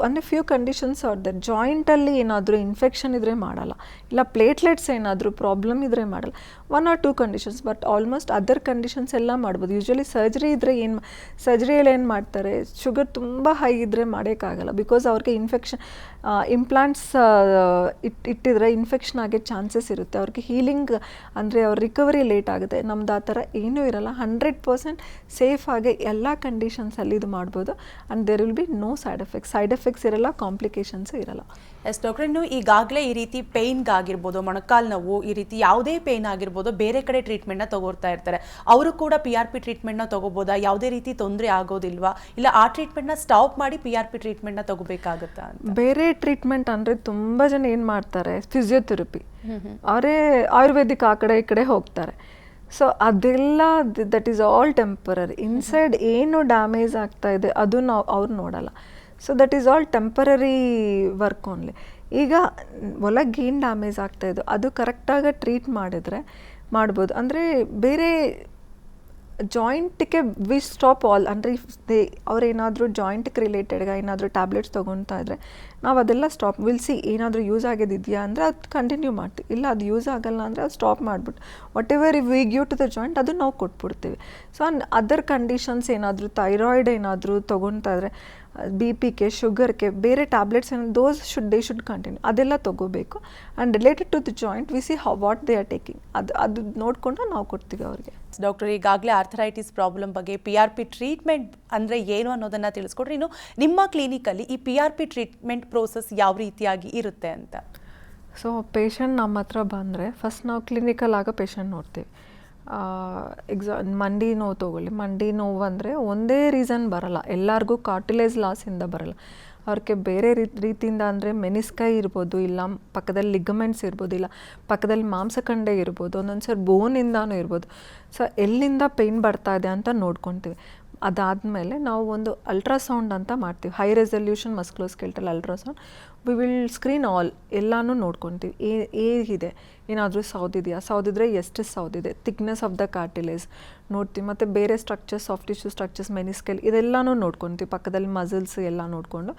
ಅಂದರೆ ಫ್ಯೂ ಕಂಡೀಷನ್ಸ್ ಆರ್ ದರ್. ಜಾಯಿಂಟಲ್ಲಿ ಏನಾದರೂ ಇನ್ಫೆಕ್ಷನ್ ಇದ್ದರೆ ಮಾಡಲ್ಲ, ಇಲ್ಲ ಪ್ಲೇಟ್ಲೆಟ್ಸ್ ಏನಾದರೂ ಪ್ರಾಬ್ಲಮ್ ಇದ್ದರೆ ಮಾಡಲ್ಲ. 1 or 2 conditions, but almost other conditions ಎಲ್ಲ ಮಾಡ್ಬೋದು. ಯೂಶ್ವಲಿ ಸರ್ಜರಿಯಲ್ಲಿ ಏನು ಮಾಡ್ತಾರೆ, ಶುಗರ್ ತುಂಬ ಹೈ ಇದ್ದರೆ ಮಾಡೋಕ್ಕಾಗಲ್ಲ. ಬಿಕಾಸ್ ಅವ್ರಿಗೆ ಇಂಪ್ಲಾಂಟ್ಸ್ ಇಟ್ಟಿದ್ರೆ ಇನ್ಫೆಕ್ಷನ್ ಆಗೋ ಚಾನ್ಸಸ್ ಇರುತ್ತೆ. ಅವ್ರಿಗೆ ಹೀಲಿಂಗ್ ಅಂದರೆ ಅವ್ರ ರಿಕವರಿ ಲೇಟ್ ಆಗುತ್ತೆ. ನಮ್ದು ಆ ಥರ ಏನೂ ಇರಲ್ಲ. 100% ಸೇಫಾಗಿ ಎಲ್ಲ ಕಂಡೀಷನ್ಸಲ್ಲಿ ಇದು ಮಾಡ್ಬೋದು. And there will be no side effects ಇರಲ್ಲ, ಕಾಂಪ್ಲಿಕೇಶನ್ಸ್ ಇರಲ್ಲ. ಎಸ್ ಡಾಕ್ಟರ್, ಇನ್ನು ಈಗಾಗಲೇ ಈ ರೀತಿ ಪೇಯ್ನ್ಗಾಗಿರ್ಬೋದು, ಮೊಣಕಾಲು ನೋವು, ಈ ರೀತಿ ಯಾವುದೇ ಪೇಯ್ನ್ ಆಗಿರ್ಬೋದು, ಬೇರೆ ಕಡೆ ಟ್ರೀಟ್ಮೆಂಟ್ನ ತಗೋತಾ ಇರ್ತಾರೆ. ಅವರು ಕೂಡ PRP ಟ್ರೀಟ್ಮೆಂಟ್ನ ತಗೋಬೋದಾ? ಯಾವುದೇ ರೀತಿ ತೊಂದರೆ ಆಗೋದಿಲ್ವಾ? ಇಲ್ಲ ಆ ಟ್ರೀಟ್ಮೆಂಟ್ನ ಸ್ಟಾಪ್ ಮಾಡಿ PRP ಟ್ರೀಟ್ಮೆಂಟ್ನ ತಗೋಬೇಕಾಗುತ್ತಾ? ಬೇರೆ ಟ್ರೀಟ್ಮೆಂಟ್ ಅಂದರೆ ತುಂಬ ಜನ ಏನು ಮಾಡ್ತಾರೆ, ಫಿಸಿಯೋಥೆರಪಿ, ಅವರೇ ಆಯುರ್ವೇದಿಕ್ ಆ ಕಡೆ ಈ ಕಡೆ ಹೋಗ್ತಾರೆ. ಸೊ ಅದೆಲ್ಲ that is all temporary. Inside ಏನು ಡ್ಯಾಮೇಜ್ ಆಗ್ತಾ ಇದೆ ಅದು ಅವ್ರು ನೋಡಲ್ಲ. So that is all temporary work only. ಈಗ ಒಳಗೆ ಏನು ಡ್ಯಾಮೇಜ್ ಆಗ್ತಾಯಿದ್ದು ಅದು ಕರೆಕ್ಟಾಗಿ ಟ್ರೀಟ್ ಮಾಡಿದ್ರೆ ಮಾಡ್ಬೋದು. ಅಂದರೆ ಬೇರೆ ಜಾಯಿಂಟಿಗೆ ವಿ ಸ್ಟಾಪ್ ಆಲ್ ಅಂದರೆ ಅವ್ರೇನಾದರೂ ಜಾಯಿಂಟಿಗೆ ರಿಲೇಟೆಡ್ಗೆ ಏನಾದರೂ ಟ್ಯಾಬ್ಲೆಟ್ಸ್ ತೊಗೊತಾ ಇದ್ದರೆ ನಾವು ಅದೆಲ್ಲ ಸ್ಟಾಪ್ ವಿಲ್ಸಿ ಏನಾದರೂ ಯೂಸ್ ಆಗಿದೆಯಾ ಅಂದರೆ ಅದು ಕಂಟಿನ್ಯೂ ಮಾಡ್ತೀವಿ, ಇಲ್ಲ ಅದು ಯೂಸ್ ಆಗಲ್ಲ ಅಂದರೆ ಅದು ಸ್ಟಾಪ್ ಮಾಡಿಬಿಟ್ಟು whatever we give to the joint ಅದು ನಾವು ಕೊಟ್ಬಿಡ್ತೀವಿ. ಸೊ ಅದರ್ ಕಂಡೀಷನ್ಸ್ ಏನಾದರೂ ಥೈರಾಯ್ಡ್ ಏನಾದರೂ ತೊಗೊತಾ ಇದ್ದರೆ BP-ಗೆ ಶುಗರ್ಗೆ ಬೇರೆ ಟ್ಯಾಬ್ಲೆಟ್ಸ್ ಏನು ದೇ ಶುಡ್ ಕಂಟಿನ್ಯೂ ಅದೆಲ್ಲ ತೊಗೋಬೇಕು. And related to the joint we see what they are taking ಅದು ನೋಡಿಕೊಂಡು ನಾವು ಕೊಡ್ತೀವಿ ಅವ್ರಿಗೆ. ಡಾಕ್ಟರ್, ಈಗಾಗಲೇ ಆರ್ಥರೈಟಿಸ್ ಪ್ರಾಬ್ಲಮ್ ಬಗ್ಗೆ PRP ಟ್ರೀಟ್ಮೆಂಟ್ ಅಂದರೆ ಏನು ಅನ್ನೋದನ್ನು ತಿಳಿಸ್ಕೊಡ್ರಿ. ಇನ್ನು ನಿಮ್ಮ ಕ್ಲಿನಿಕಲ್ಲಿ ಈ PRP ಟ್ರೀಟ್ಮೆಂಟ್ ಪ್ರೋಸೆಸ್ ಯಾವ ರೀತಿಯಾಗಿ ಇರುತ್ತೆ ಅಂತ. ಸೊ ಪೇಷಂಟ್ ನಮ್ಮ ಹತ್ರ ಬಂದರೆ ಫಸ್ಟ್ ನಾವು ಕ್ಲಿನಿಕಲ್ ಆಗೋ ಪೇಷಂಟ್ ನೋಡ್ತೀವಿ. ಮಂಡಿ ನೋವು ತೊಗೊಳ್ಳಿ, ಮಂಡಿ ನೋವು ಅಂದರೆ ಒಂದೇ ರೀಸನ್ ಬರಲ್ಲ, ಎಲ್ಲರಿಗೂ ಕಾರ್ಟಿಲೇಜ್ ಲಾಸಿಂದ ಬರಲ್ಲ. ಅವ್ರಿಗೆ ಬೇರೆ ರೀತಿಯಿಂದ ಅಂದರೆ ಮೆನಿಸ್ಕೈ ಇರ್ಬೋದು, ಇಲ್ಲ ಪಕ್ಕದಲ್ಲಿ ಲಿಗಮೆಂಟ್ಸ್ ಇರ್ಬೋದು, ಇಲ್ಲ ಪಕ್ಕದಲ್ಲಿ ಮಾಂಸಖಂಡ ಇರ್ಬೋದು, ಒಂದೊಂದು ಸರಿ ಬೋನಿಂದಾನು ಇರ್ಬೋದು. ಸೊ ಎಲ್ಲಿಂದ ಪೇಯ್ನ್ ಬರ್ತಾ ಇದೆ ಅಂತ ನೋಡ್ಕೊತೀವಿ. ಅದಾದಮೇಲೆ ನಾವು ಒಂದು ಅಲ್ಟ್ರಾಸೌಂಡ್ ಅಂತ ಮಾಡ್ತೀವಿ, high resolution musculoskeletal ultrasound. We will screen all ಎಲ್ಲನೂ ನೋಡ್ಕೊತೀವಿ. ಹೇಗಿದೆ, ಏನಾದರೂ ಸೌದಿದೆಯಾ, ಸೌದಿದ್ರೆ ಎಷ್ಟು ಸೌದಿದೆ, ಥಿಕ್ನೆಸ್ ಆಫ್ ದ ಕಾರ್ಟಿಲೇಜ್ ನೋಡ್ತೀವಿ, ಮತ್ತು ಬೇರೆ structures, soft tissue structures, meniscal ಇದೆಲ್ಲನೂ ನೋಡ್ಕೊತೀವಿ, ಪಕ್ಕದಲ್ಲಿ ಮಸಲ್ಸ್ ಎಲ್ಲ ನೋಡಿಕೊಂಡು.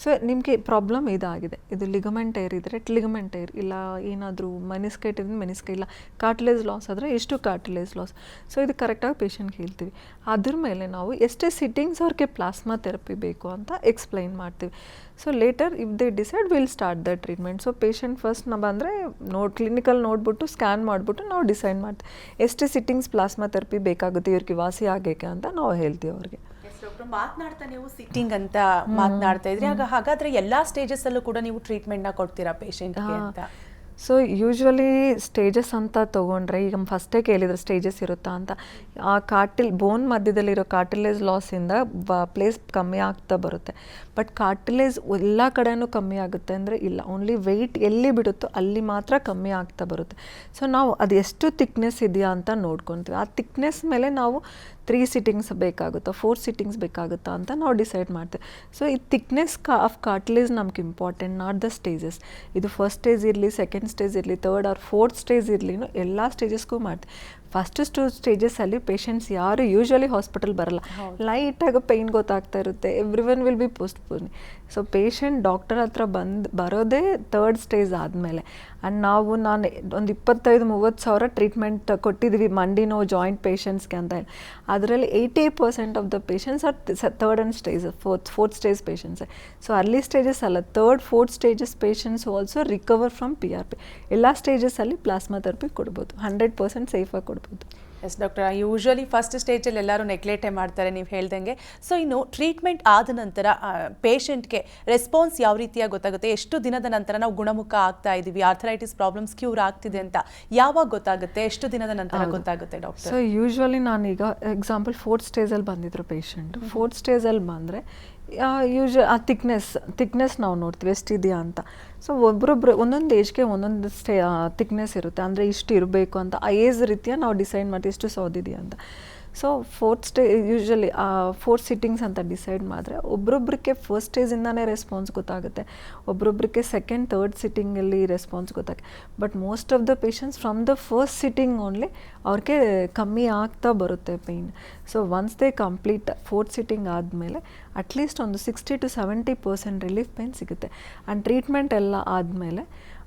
ಸೊ ನಿಮಗೆ ಪ್ರಾಬ್ಲಮ್ ಇದಾಗಿದೆ, ಇದು ಲಿಗಮೆಂಟ್ ಏರ್ ಇದ್ದರೆ ಲಿಗಮೆಂಟ್ ಏರ್, ಇಲ್ಲ ಏನಾದರೂ ಮೆನಿಸ್ಕೈಟ್ ಇದ್ರೆ ಮೆನಿಸ್ಕೈ, ಇಲ್ಲ ಕಾರ್ಟಿಲೇಜ್ ಲಾಸ್ ಆದರೆ ಎಷ್ಟು ಕಾರ್ಟಿಲೇಜ್ ಲಾಸ್. ಸೊ ಇದು ಕರೆಕ್ಟಾಗಿ ಪೇಷಂಟ್ಗೆ ಹೇಳ್ತೀವಿ. ಅದ್ರ ಮೇಲೆ ನಾವು ಎಷ್ಟೇ ಸಿಟ್ಟಿಂಗ್ಸ್ ಅವ್ರಿಗೆ ಪ್ಲಾಸ್ಮಾ ಥೆರಪಿ ಬೇಕು ಅಂತ ಎಕ್ಸ್ಪ್ಲೈನ್ ಮಾಡ್ತೀವಿ. So litre if they decide will start the treatment. So patient first ನಾವು ಬಂದರೆ ಕ್ಲಿನಿಕಲ್ ನೋಡಿಬಿಟ್ಟು ಸ್ಕ್ಯಾನ್ ಮಾಡಿಬಿಟ್ಟು ನಾವು ಡಿಸೈಡ್ ಮಾಡ್ತೀವಿ ಎಷ್ಟು ಸಿಟ್ಟಿಂಗ್ಸ್ ಪ್ಲಾಸ್ಮಾ ಥೆರಪಿ ಬೇಕಾಗುತ್ತೆ ಇವ್ರಿಗೆ ವಾಸಿ ಆಗಕ್ಕೆ ಅಂತ ನಾವು ಹೇಳ್ತೀವಿ ಅವ್ರಿಗೆ. ಮಾತನಾಡ್ತಾ ನೀವು ಸಿಟ್ಟಿಂಗ್ ಅಂತ ಮಾತನಾಡ್ತಾ ಇದ್ರಿ, ಹಾಗಾದ್ರೆ ಎಲ್ಲಾ ಸ್ಟೇಜಸ್ ಅಲ್ಲೂ ಕೂಡ ನೀವು ಟ್ರೀಟ್ಮೆಂಟ್ ನ ಕೊಡ್ತೀರಾ ಪೇಷಂಟ್ಗೆ ಅಂತ? ಸೊ ಯೂಶ್ವಲಿ ಸ್ಟೇಜಸ್ ಅಂತ ತೊಗೊಂಡ್ರೆ, ಈಗ ಫಸ್ಟೇ ಕೇಳಿದರೆ ಸ್ಟೇಜಸ್ ಇರುತ್ತಾ ಅಂತ, ಆ ಬೋನ್ ಮಧ್ಯದಲ್ಲಿರೋ ಕಾರ್ಟಿಲೇಜ್ ಲಾಸಿಂದ ಪ್ಲೇಸ್ ಕಮ್ಮಿ ಆಗ್ತಾ ಬರುತ್ತೆ. ಬಟ್ ಕಾರ್ಟಿಲೇಜ್ ಎಲ್ಲ ಕಡೆಯೂ ಕಮ್ಮಿ ಆಗುತ್ತೆ ಅಂದರೆ ಇಲ್ಲ, ಓನ್ಲಿ ವೆಯ್ಟ್ ಎಲ್ಲಿ ಬಿಡುತ್ತೋ ಅಲ್ಲಿ ಮಾತ್ರ ಕಮ್ಮಿ ಆಗ್ತಾ ಬರುತ್ತೆ. ಸೊ ನಾವು ಅದು ಎಷ್ಟು ಥಿಕ್ನೆಸ್ ಇದೆಯಾ ಅಂತ ನೋಡ್ಕೊತೀವಿ. ಆ ಥಿಕ್ನೆಸ್ ಮೇಲೆ ನಾವು 3 ಸಿಟ್ಟಿಂಗ್ಸ್ ಬೇಕಾಗುತ್ತಾ 4 ಸಿಟ್ಟಿಂಗ್ಸ್ ಬೇಕಾಗುತ್ತಾ ಅಂತ ನಾವು ಡಿಸೈಡ್ ಮಾಡ್ತೀವಿ. ಸೊ ಈ ಥಿಕ್ನೆಸ್ ಆಫ್ ಕಾರ್ಟಿಲೇಜ್ ನಮ್ಗೆ ಇಂಪಾರ್ಟೆಂಟ್, ನಾಟ್ ದ ಸ್ಟೇಜಸ್. ಇದು ಫಸ್ಟ್ ಸ್ಟೇಜ್ ಇರಲಿ, ಸೆಕೆಂಡ್ ಸ್ಟೇಜ್ ಇರಲಿ, ಥರ್ಡ್ ಆರ್ ಫೋರ್ತ್ ಸ್ಟೇಜ್ ಇರಲಿ, ಎಲ್ಲ ಸ್ಟೇಜಸ್ಗೂ ಮಾಡ್ತೀವಿ. ಫಸ್ಟ್ 2 ಸ್ಟೇಜಸ್ಸಲ್ಲಿ ಪೇಷಂಟ್ಸ್ ಯಾರು ಯೂಶ್ವಲಿ ಹಾಸ್ಪಿಟಲ್ ಬರಲ್ಲ, ಲೈಟಾಗಿ ಪೇಯ್ನ್ ಗೊತ್ತಾಗ್ತಾ ಇರುತ್ತೆ, every one will be postpone. So patient doctor ಹತ್ರ ಬರೋದೇ 3rd ಸ್ಟೇಜ್ ಆದಮೇಲೆ. ಆ್ಯಂಡ್ ನಾನು ಒಂದು 25-30 ಸಾವಿರ ಟ್ರೀಟ್ಮೆಂಟ್ ಕೊಟ್ಟಿದ್ದೀವಿ ಮಂಡಿ ನೋವು ಜಾಯಿಂಟ್ ಪೇಷಂಟ್ಸ್ಗೆ ಅಂತ. ಅದರಲ್ಲಿ 80% of the patients are 3rd and stage, fourth stage ಪೇಷಂಟ್ಸೇ. ಸೊ ಅರ್ಲಿ ಸ್ಟೇಜಸ್ ಅಲ್ಲ, 3rd, 4th stages patients also recover from PRP. ಎಲ್ಲ ಸ್ಟೇಜಸ್ಸಲ್ಲಿ ಪ್ಲಾಸ್ಮಾ ಥೆರಪಿ ಕೊಡ್ಬೋದು, 100% ಸೇಫಾಗಿ ಕೊಡ್ಬೋದು. ಎಸ್ ಡಾಕ್ಟರ್, ಯೂಶ್ವಲಿ ಫಸ್ಟ್ ಸ್ಟೇಜಲ್ಲಿ ಎಲ್ಲರೂ ನೆಗ್ಲೆಕ್ಟೇ ಮಾಡ್ತಾರೆ ನೀವು ಹೇಳ್ದಂಗೆ. ಸೊ ಇನ್ನು ಟ್ರೀಟ್ಮೆಂಟ್ ಆದ ನಂತರ ಪೇಷಂಟ್ಗೆ ರೆಸ್ಪಾನ್ಸ್ ಯಾವ ರೀತಿಯಾಗಿ ಗೊತ್ತಾಗುತ್ತೆ? ಎಷ್ಟು ದಿನದ ನಂತರ ನಾವು ಗುಣಮುಖ ಆಗ್ತಾ ಇದ್ದೀವಿ, ಆರ್ಥರೈಟಿಸ್ ಪ್ರಾಬ್ಲಮ್ಸ್ ಕ್ಯೂರ್ ಆಗ್ತಿದೆ ಅಂತ ಯಾವಾಗ ಗೊತ್ತಾಗುತ್ತೆ, ಎಷ್ಟು ದಿನದ ನಂತರ ಗೊತ್ತಾಗುತ್ತೆ ಡಾಕ್ಟರ್? ಸೊ ಯೂಶ್ವಲಿ ನಾನೀಗ ಎಕ್ಸಾಂಪಲ್ 4th ಸ್ಟೇಜಲ್ಲಿ ಬಂದಿದ್ರು ಪೇಷಂಟ್, 4th ಸ್ಟೇಜಲ್ಲಿ ಬಂದರೆ ಆ ಥಿಕ್ನೆಸ್ ನಾವು ನೋಡ್ತೀವಿ ಎಷ್ಟಿದೆಯಾ ಅಂತ. ಸೊ ಒಬ್ಬರೊಬ್ಬರು ಒಂದೊಂದು ಏಜ್ಗೆ ಒಂದೊಂದು ಥಿಕ್ನೆಸ್ ಇರುತ್ತೆ, ಅಂದರೆ ಇಷ್ಟು ಇರಬೇಕು ಅಂತ ಆ ಏಜ್ ರೀತಿಯ ನಾವು ಡಿಸೈಡ್ ಮಾಡ್ತೀವಿ ಎಷ್ಟು ಸೌದಿದೆಯಾ ಅಂತ. ಸೊ 4th ಯೂಶ್ವಲಿ 4 ಸಿಟ್ಟಿಂಗ್ಸ್ ಅಂತ ಡಿಸೈಡ್ ಮಾಡಿದ್ರೆ ಒಬ್ರೊಬ್ರಿಗೆ ಫಸ್ಟ್ ಸ್ಟೇಜಿಂದಾನೇ ರೆಸ್ಪಾನ್ಸ್ ಗೊತ್ತಾಗುತ್ತೆ, ಒಬ್ರೊಬ್ರಿಗೆ ಸೆಕೆಂಡ್ 3rd ಸಿಟ್ಟಿಂಗಲ್ಲಿ ರೆಸ್ಪಾನ್ಸ್ ಗೊತ್ತಾಗುತ್ತೆ. But most of the patients from the first sitting only ಅವ್ರಿಗೆ ಕಮ್ಮಿ ಆಗ್ತಾ ಬರುತ್ತೆ pain. So once they complete 4th sitting ಆದಮೇಲೆ ಅಟ್ಲೀಸ್ಟ್ ಒಂದು 60-70% ರಿಲೀಫ್ ಪೇಯ್ನ್ ಸಿಗುತ್ತೆ. ಆ್ಯಂಡ್ ಟ್ರೀಟ್ಮೆಂಟ್ ಎಲ್ಲ ಆದಮೇಲೆ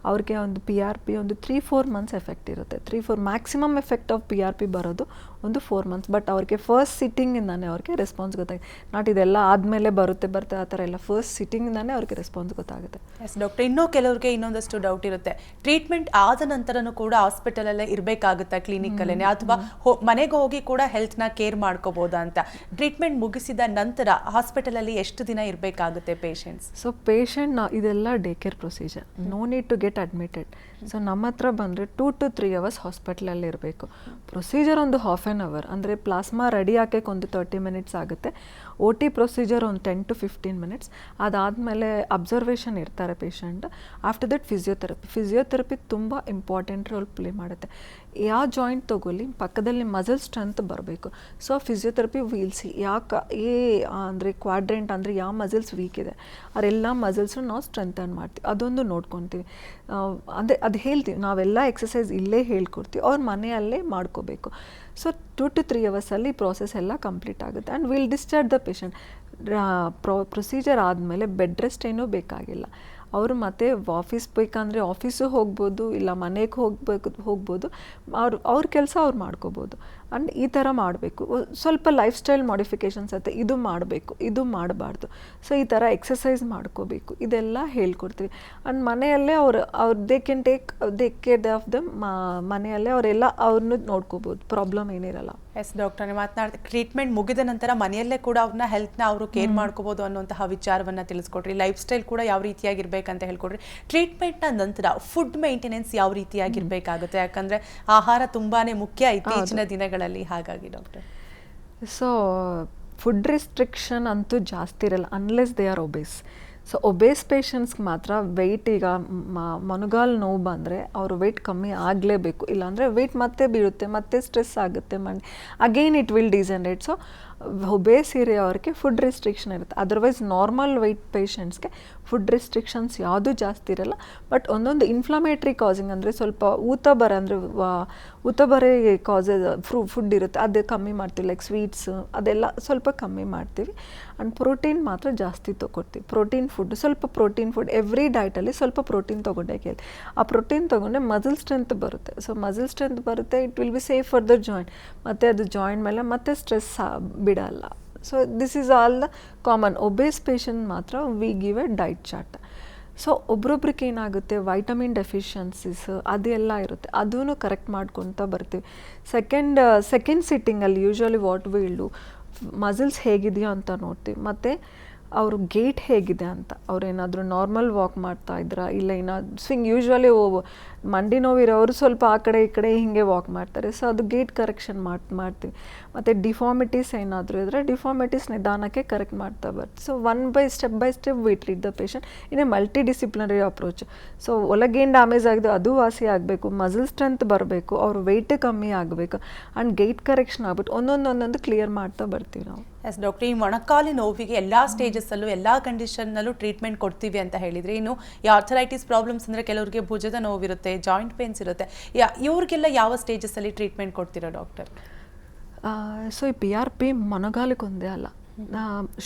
ಅವ್ರಿಗೆ ಒಂದು PRP ಒಂದು 3-4 ಮಂತ್ಸ್ ಎಫೆಕ್ಟ್ ಇರುತ್ತೆ. 3-4 ಮ್ಯಾಕ್ಸಿಮಮ್ ಎಫೆಕ್ಟ್ ಆಫ್ PRP ಬರೋದು ಒಂದು 4 ಮಂತ್ಸ್. ಬಟ್ ಅವ್ರಿಗೆ ಫಸ್ಟ್ ಸಿಟ್ಟಿಂಗಿಂದಾನೇ ಅವ್ರಿಗೆ ರೆಸ್ಪಾನ್ಸ್ ಗೊತ್ತಾಗುತ್ತೆ, ನಾಟ್ ಇದೆಲ್ಲ ಆದಮೇಲೆ ಬರುತ್ತೆ ಆ ಥರ ಎಲ್ಲ, ಫಸ್ಟ್ ಸಿಟ್ಟಿಂಗಿಂದಾನೇ ಅವ್ರಿಗೆ ರೆಸ್ಪಾನ್ಸ್ ಗೊತ್ತಾಗುತ್ತೆ. ಎಸ್ ಡಾಕ್ಟರ್, ಇನ್ನೂ ಕೆಲವ್ರಿಗೆ ಇನ್ನೊಂದಷ್ಟು ಡೌಟ್ ಇರುತ್ತೆ, ಟ್ರೀಟ್ಮೆಂಟ್ ಆದ ನಂತರನೂ ಕೂಡ ಹಾಸ್ಪಿಟಲಲ್ಲೇ ಇರಬೇಕಾಗುತ್ತಾ ಕ್ಲಿನಿಕಲ್ಲೇ, ಅಥವಾ ಮನೆಗೆ ಹೋಗಿ ಕೂಡ ಹೆಲ್ತ್ನ ಕೇರ್ ಮಾಡ್ಕೋಬೋದಾ ಅಂತ? ಟ್ರೀಟ್ಮೆಂಟ್ ಮುಗಿಸಿದ ನಂತರ ಹಾಸ್ಪಿಟಲಲ್ಲಿ ಎಷ್ಟು ದಿನ ಇರಬೇಕಾಗುತ್ತೆ ಪೇಷಂಟ್ಸ್? ಸೊ ಪೇಷಂಟ್ ಇದೆಲ್ಲ day care procedure, no need to get admitted. So ನಮ್ಮ ಹತ್ರ ಬಂದರೆ 2 to 3 hours ಹಾಸ್ಪಿಟ್ಲಲ್ಲಿ ಇರಬೇಕು. ಪ್ರೊಸೀಜರ್ ಒಂದು 1/2 an hour, ಅಂದರೆ ಪ್ಲಾಸ್ಮಾ ರೆಡಿ ಹಾಕೋಕ್ಕೆ ಒಂದು 30 minutes ಆಗುತ್ತೆ. OT ಪ್ರೊಸೀಜರ್ ಒಂದು 10 to 15 minutes. ಅದಾದಮೇಲೆ ಅಬ್ಸರ್ವೇಷನ್ ಇರ್ತಾರೆ ಪೇಷಂಟ್. ಆಫ್ಟರ್ ದಟ್ ಫಿಸಿಯೋಥೆರಪಿ ತುಂಬ ಇಂಪಾರ್ಟೆಂಟ್ ರೋಲ್ ಪ್ಲೇ ಮಾಡುತ್ತೆ. ಯಾವ ಜಾಯಿಂಟ್ ತೊಗೊಳ್ಳಿ ಪಕ್ಕದಲ್ಲಿ ಮಸಲ್ ಸ್ಟ್ರೆಂತ್ ಬರಬೇಕು. ಸೊ ಫಿಸಿಯೋಥೆರಪಿ ವೀಲ್ಸಿ ಯಾಕೆ ಅಂದರೆ ಕ್ವಾಡ್ರೆಂಟ್ ಅಂದರೆ ಯಾವ ಮಸಲ್ಸ್ ವೀಕ್ ಇದೆ ಅವರೆಲ್ಲ ಮಸಲ್ಸು ನಾವು ಸ್ಟ್ರೆಂಥನ್ ಮಾಡ್ತೀವಿ, ಅದೊಂದು ನೋಡ್ಕೊತೀವಿ. ಅದು ಹೇಳ್ತೀವಿ ನಾವೆಲ್ಲ ಎಕ್ಸಸೈಸ್ ಇಲ್ಲೇ ಹೇಳ್ಕೊಡ್ತೀವಿ, ಅವ್ರ ಮನೆಯಲ್ಲೇ ಮಾಡ್ಕೋಬೇಕು. ಸೊ 2 to 3 ಅವರ್ಸಲ್ಲಿ ಪ್ರಾಸೆಸ್ ಎಲ್ಲ ಕಂಪ್ಲೀಟ್ ಆಗುತ್ತೆ and will discharge the patient. Procedure ಆದಮೇಲೆ ಬೆಡ್ ರೆಸ್ಟ್ ಏನೂ ಬೇಕಾಗಿಲ್ಲ. ಅವರು ಮತ್ತೆ ಆಫೀಸ್ ಬೇಕಂದರೆ ಆಫೀಸು ಹೋಗ್ಬೋದು, ಇಲ್ಲ ಮನೆಗೆ ಹೋಗ್ಬೋದು, ಅವ್ರ ಕೆಲಸ ಅವ್ರು ಮಾಡ್ಕೋಬೋದು. ಆ್ಯಂಡ್ ಈ ಥರ ಮಾಡಬೇಕು. ಸ್ವಲ್ಪ ಲೈಫ್ ಸ್ಟೈಲ್ ಮಾಡಿಫಿಕೇಷನ್ಸ್ ಇರುತ್ತೆ, ಇದು ಮಾಡಬೇಕು, ಇದು ಮಾಡಬಾರ್ದು. ಸೊ ಈ ಥರ ಎಕ್ಸಸೈಸ್ ಮಾಡ್ಕೋಬೇಕು, ಇದೆಲ್ಲ ಹೇಳ್ಕೊಡ್ತೀವಿ. ಆ್ಯಂಡ್ ಮನೆಯಲ್ಲೇ ಅವ್ರು ದೇ ಕೇರ್ ಆಫ್ ದಮ್. ಮನೆಯಲ್ಲೇ ಅವರೆಲ್ಲ ಅವ್ರನ್ನ ನೋಡ್ಕೋಬೋದು, ಪ್ರಾಬ್ಲಮ್ ಏನಿರಲ್ಲ. ಎಸ್ ಡಾಕ್ಟರ್, ಮಾತನಾಡ್ತೀವಿ ಟ್ರೀಟ್ಮೆಂಟ್ ಮುಗಿದ ನಂತರ ಮನೆಯಲ್ಲೇ ಕೂಡ ಅವ್ರನ್ನ ಹೆಲ್ತ್ನ ಅವರು ಕೇರ್ ಮಾಡ್ಕೋಬೋದು ಅನ್ನುವಂತಹ ವಿಚಾರವನ್ನು ತಿಳಿಸ್ಕೊಡ್ರಿ. ಲೈಫ್ ಸ್ಟೈಲ್ ಕೂಡ ಯಾವ ರೀತಿಯಾಗಿರ್ಬೇಕಂತ ಹೇಳ್ಕೊಡ್ರಿ. ಟ್ರೀಟ್ಮೆಂಟ್ನ ನಂತರ ಫುಡ್ ಮೇಂಟೆನೆನ್ಸ್ ಯಾವ ರೀತಿಯಾಗಿರ್ಬೇಕಾಗುತ್ತೆ? ಯಾಕಂದರೆ ಆಹಾರ ತುಂಬಾ ಮುಖ್ಯ ಇತ್ತೀಚಿನ ದಿನಗಳಲ್ಲಿ. ಹಾಗಾಗಿ ಡಾಕ್ಟರ್, ಸೊ ಫುಡ್ ರಿಸ್ಟ್ರಿಕ್ಷನ್ ಅಂತೂ ಜಾಸ್ತಿ ಇರಲ್ಲ unless they are obese. So obese ಪೇಷಂಟ್ಸ್ಗೆ ಮಾತ್ರ ವೆಯ್ಟ್, ಈಗ ಮೊಣಗಾಲು ನೋವು ಬಂದರೆ ಅವರು ವೆಯ್ಟ್ ಕಮ್ಮಿ ಆಗಲೇಬೇಕು, ಇಲ್ಲಾಂದರೆ ವೆಯ್ಟ್ ಮತ್ತೆ ಬೀಳುತ್ತೆ, ಮತ್ತೆ ಸ್ಟ್ರೆಸ್ ಆಗುತ್ತೆ, again it will degenerate. So obese ಇರೋರಿಗೆ ಫುಡ್ ರಿಸ್ಟ್ರಿಕ್ಷನ್ ಇರುತ್ತೆ. ಅದರ್ವೈಸ್ ನಾರ್ಮಲ್ ವೆಯ್ಟ್ ಪೇಷಂಟ್ಸ್ಗೆ ಫುಡ್ ರಿಸ್ಟ್ರಿಕ್ಷನ್ಸ್ ಯಾವುದೂ ಜಾಸ್ತಿ ಇರಲ್ಲ. ಬಟ್ ಒಂದೊಂದು ಇನ್ಫ್ಲಮೇಟ್ರಿ ಕಾಸಿಂಗ್ ಅಂದರೆ ಸ್ವಲ್ಪ ಊತ ಬರೆ ಕಾಸಸ್ ಫುಡ್ ಇರುತ್ತೆ, ಅದು ಕಮ್ಮಿ ಮಾಡ್ತೀವಿ. ಲೈಕ್ ಸ್ವೀಟ್ಸ್ ಅದೆಲ್ಲ ಸ್ವಲ್ಪ ಕಮ್ಮಿ ಮಾಡ್ತೀವಿ. ಆ್ಯಂಡ್ ಪ್ರೋಟೀನ್ ಮಾತ್ರ ಜಾಸ್ತಿ ತೊಗೊಳ್ತೀವಿ. ಪ್ರೋಟೀನ್ ಫುಡ್ ಎವ್ರಿ ಡೈಟಲ್ಲಿ ಸ್ವಲ್ಪ ಪ್ರೋಟೀನ್ ತೊಗೊಂಡೇ ಕೇಳಿ. ಆ ಪ್ರೋಟೀನ್ ತೊಗೊಂಡ್ರೆ ಮಸಲ್ ಸ್ಟ್ರೆಂತ್ ಬರುತ್ತೆ. ಸೊ ಮಸಲ್ ಸ್ಟ್ರೆಂತ್ ಬರುತ್ತೆ, it will be safe for the joint. ಮತ್ತು ಅದು ಜಾಯಿಂಟ್ ಮೇಲೆ ಮತ್ತೆ ಸ್ಟ್ರೆಸ್ ಬಿಡಲ್ಲ. So this is all the common. Obese patient ಮಾತ್ರ we give a diet chart. So ಒಬ್ರೊಬ್ರಿಗೆ ಏನಾಗುತ್ತೆ, ವೈಟಮಿನ್ ಡೆಫಿಷಿಯನ್ಸೀಸ್ ಅದೆಲ್ಲ ಇರುತ್ತೆ, ಅದೂ ಕರೆಕ್ಟ್ ಮಾಡ್ಕೊತ ಬರ್ತೀವಿ. ಸೆಕೆಂಡ್ ಸಿಟ್ಟಿಂಗಲ್ಲಿ usually what will do, muscles ಹೇಗಿದೆಯೋ ಅಂತ ನೋಡ್ತೀವಿ. ಮತ್ತು ಅವರು ಗೇಟ್ ಹೇಗಿದೆ ಅಂತ, ಅವ್ರೇನಾದರೂ ನಾರ್ಮಲ್ ವಾಕ್ ಮಾಡ್ತಾ ಇದ್ರಾ, ಇಲ್ಲ ಏನಾದ್ರು ಸ್ವಿಂಗ್. ಯೂಶ್ವಲಿ ಮಂಡಿ ನೋವಿರೋರು ಸ್ವಲ್ಪ ಆ ಕಡೆ ಈ ಕಡೆ ಹೀಗೆ ವಾಕ್ ಮಾಡ್ತಾರೆ. ಸೊ ಅದು ಗೇಟ್ ಕರೆಕ್ಷನ್ ಮಾಡ್ತೀವಿ. ಮತ್ತು ಡಿಫಾರ್ಮಿಟೀಸ್ ಏನಾದರೂ ಇದ್ದರೆ ಡಿಫಾರ್ಮಿಟೀಸ್ ನಿಧಾನಕ್ಕೆ ಕರೆಕ್ಟ್ ಮಾಡ್ತಾ ಬರ್ತೀವಿ. So step by step we treat the patient in a multi disciplinary approach. So ಒಳಗೇನು ಡ್ಯಾಮೇಜ್ ಆಗಿದೆ ಅದು ವಾಸಿ ಆಗಬೇಕು, ಮಸಲ್ ಸ್ಟ್ರೆಂತ್ ಬರಬೇಕು, ಅವ್ರ ವೆಯ್ಟ್ ಕಮ್ಮಿ ಆಗಬೇಕು, ಆ್ಯಂಡ್ ಗೇಟ್ ಕರೆಕ್ಷನ್ ಆಗ್ಬಿಟ್ಟು ಒಂದೊಂದು ಕ್ಲಿಯರ್ ಮಾಡ್ತಾ ಬರ್ತೀವಿ ನಾವು. ಎಸ್ ಡಾಕ್ಟರ್, ಈ ಮೊಣಕಾಲು ನೋವಿಗೆ ಎಲ್ಲ ಸ್ಟೇಜಸ್ಸಲ್ಲೂ ಎಲ್ಲ ಕಂಡೀಷನ್ನಲ್ಲೂ ಟ್ರೀಟ್ಮೆಂಟ್ ಕೊಡ್ತೀವಿ ಅಂತ ಹೇಳಿದರೆ, ಇನ್ನು ಈ ಆರ್ಥರೈಟಿಸ್ ಪ್ರಾಬ್ಲಮ್ಸ್ ಅಂದರೆ ಕೆಲವರಿಗೆ ಭುಜದ ನೋವಿರುತ್ತೆ, ಜಾಯಿಂಟ್ ಪೇನ್ಸ್ ಇರುತ್ತೆ, ಇವ್ರಿಗೆಲ್ಲ ಯಾವ ಸ್ಟೇಜಸ್ಸಲ್ಲಿ ಟ್ರೀಟ್ಮೆಂಟ್ ಕೊಡ್ತೀರಾ ಡಾಕ್ಟರ್? ಸೊ ಈ PRP ಮೊಣಗಾಲಕ್ಕೆ ಒಂದೇ ಅಲ್ಲ,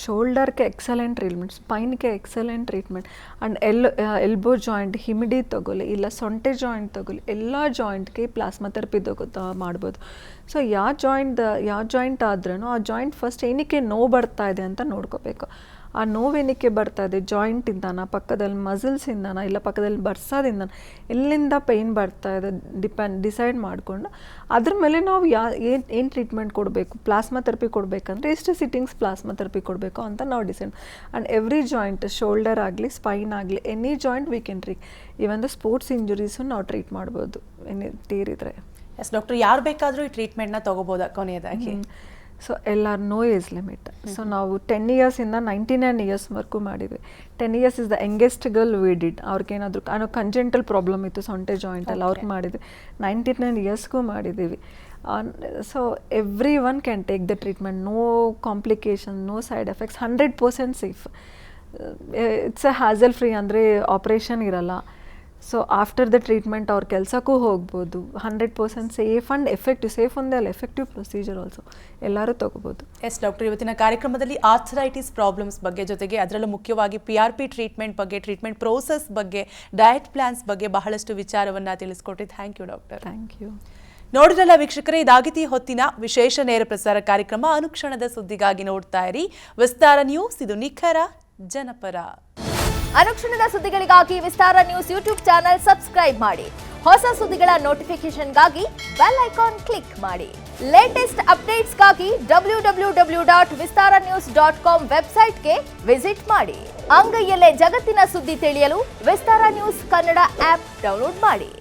ಶೋಲ್ಡರ್ಗೆ ಎಕ್ಸಲೆಂಟ್ ಟ್ರೀಟ್ಮೆಂಟ್, ಸ್ಪೈನ್ಗೆ excellent treatment. And elbow joint ಹಿಮಿಡಿ ತಗೊಳ್ಳಿ, ಇಲ್ಲ ಸೊಂಟೆ ಜಾಯಿಂಟ್ ತಗೊಳ್ಳಿ, ಎಲ್ಲ ಜಾಯಿಂಟ್ಗೆ ಪ್ಲಾಸ್ಮಾ ಥೆರಪಿ ಮಾಡ್ಬೋದು. ಸೊ ಯಾವ ಜಾಯಿಂಟ್ ಆದ್ರೂ ಆ ಜಾಯಿಂಟ್ ಫಸ್ಟ್ ಏನಕ್ಕೆ ನೋವು ಬರ್ತಾ ಇದೆ ಅಂತ ನೋಡ್ಕೋಬೇಕು. ಆ ನೋವೇನಕ್ಕೆ ಬರ್ತಾ ಇದೆ, ಜಾಯಿಂಟಿಂದನಾ, ಪಕ್ಕದಲ್ಲಿ ಮಸಲ್ಸಿಂದನಾ, ಇಲ್ಲ ಪಕ್ಕದಲ್ಲಿ ಬರ್ಸೋದಿಂದನಾ, ಎಲ್ಲಿಂದ ಪೇಯ್ನ್ ಬರ್ತಾ ಇದೆ ಡಿಸೈಡ್ ಮಾಡಿಕೊಂಡು ಅದ್ರ ಮೇಲೆ ನಾವು ಏನು ಟ್ರೀಟ್ಮೆಂಟ್ ಕೊಡಬೇಕು. ಪ್ಲಾಸ್ಮಾ ಥೆರಪಿ ಕೊಡಬೇಕಂದ್ರೆ ಎಷ್ಟು ಸಿಟ್ಟಿಂಗ್ಸ್ ಪ್ಲಾಸ್ಮಾ ಥೆರಪಿ ಕೊಡಬೇಕು ಅಂತ ನಾವು decide. And every joint, shoulder ಆಗಲಿ, ಸ್ಪೈನ್ ಆಗಲಿ, any joint we can treat. Even the sports injuries ನಾವು ಟ್ರೀಟ್ ಮಾಡ್ಬೋದು ತೀರಿದ್ರೆ. ಎಸ್ ಡಾಕ್ಟರ್, ಯಾರು ಬೇಕಾದರೂ ಈ ಟ್ರೀಟ್ಮೆಂಟ್ನ ತೊಗೋಬೋದಾ ಕೊನೆಯದಾಗಿ? ಸೊ ಎಲ್ಲಾರು ನೋ ಏಜ್ ಲಿಮಿಟ್. ಸೊ ನಾವು 10 ಇಯರ್ಸಿಂದ 99 ಇಯರ್ಸ್ವರೆಗೂ ಮಾಡಿದ್ವಿ. 10 years is the youngest girl we did. ಅವ್ರಿಗೇನಾದರೂ ಕಂಜೆಂಟಲ್ ಪ್ರಾಬ್ಲಮ್ ಇತ್ತು ಸೊಂಟೆ ಜಾಯಿಂಟಲ್ಲಿ, ಅವ್ರಿಗೆ ಮಾಡಿದ್ವಿ. 99 ಇಯರ್ಸ್ಗೂ ಮಾಡಿದ್ದೀವಿ. So every one can take the treatment, no complication, no side effects, 100% safe. It's a hassle free, ಅಂದರೆ ಆಪ್ರೇಷನ್ ಇರಲ್ಲ. ಸೊ ಆಫ್ಟರ್ ದ ಟ್ರೀಟ್ಮೆಂಟ್ ಅವ್ರ ಕೆಲಸಕ್ಕೂ ಹೋಗ್ಬೋದು. 100% ಸೇಫ್ ಆ್ಯಂಡ್ ಎಫೆಕ್ಟಿವ್. ಸೇಫ್ ಒಂದೇ ಅಲ್ಲ, ಎಫೆಕ್ಟಿವ್ ಪ್ರೊಸೀಜರ್ ಆಲ್ಸೋ, ಎಲ್ಲರೂ ತಗೋಬೋದು. ಎಸ್ ಡಾಕ್ಟರ್, ಇವತ್ತಿನ ಕಾರ್ಯಕ್ರಮದಲ್ಲಿ ಆರ್ಥರೈಟಿಸ್ ಪ್ರಾಬ್ಲಮ್ಸ್ ಬಗ್ಗೆ, ಜೊತೆಗೆ ಅದರಲ್ಲೂ ಮುಖ್ಯವಾಗಿ PRP ಟ್ರೀಟ್ಮೆಂಟ್ ಬಗ್ಗೆ, ಟ್ರೀಟ್ಮೆಂಟ್ ಪ್ರೋಸೆಸ್ ಬಗ್ಗೆ, ಡಯಟ್ ಪ್ಲಾನ್ಸ್ ಬಗ್ಗೆ ಬಹಳಷ್ಟು ವಿಚಾರವನ್ನು ತಿಳಿಸ್ಕೊಟ್ರಿ. Thank you doctor. Thank you. ನೋಡಿದ್ರಲ್ಲ ವೀಕ್ಷಕರೇ, ಇದಾಗಿತಿ ಹೊತ್ತಿನ ವಿಶೇಷ ನೇರ ಪ್ರಸಾರ ಕಾರ್ಯಕ್ರಮ. ಅನುಕ್ಷಣದ ಸುದ್ದಿಗಾಗಿ ನೋಡ್ತಾ ಇರಿ ವಿಸ್ತಾರ ನ್ಯೂಸ್, ಇದು ನಿಖರ ಜನಪರ. ಅನುಕ್ಷಣದ ಸುದ್ದಿಗಳಿಗಾಗಿ ವಿಸ್ತಾರ ನ್ಯೂಸ್ ಯೂಟ್ಯೂಬ್ ಚಾನೆಲ್ ಸಬ್ಸ್ಕ್ರೈಬ್ ಮಾಡಿ. ಹೊಸ ಸುದ್ದಿಗಳ ನೋಟಿಫಿಕೇಶನ್ಗಾಗಿ ಬೆಲ್ ಐಕಾನ್ ಕ್ಲಿಕ್ ಮಾಡಿ. ಲೇಟೆಸ್ಟ್ ಅಪ್ಡೇಟ್ಸ್ಗಾಗಿ www.vistaranews.com ವೆಬ್ಸೈಟ್ಗೆ ವಿಸಿಟ್ ಮಾಡಿ. ಅಂಗೈಯಲ್ಲೇ ಜಗತ್ತಿನ ಸುದ್ದಿ ತಿಳಿಯಲು ವಿಸ್ತಾರ ನ್ಯೂಸ್ ಕನ್ನಡ ಆಪ್ ಡೌನ್ಲೋಡ್ ಮಾಡಿ.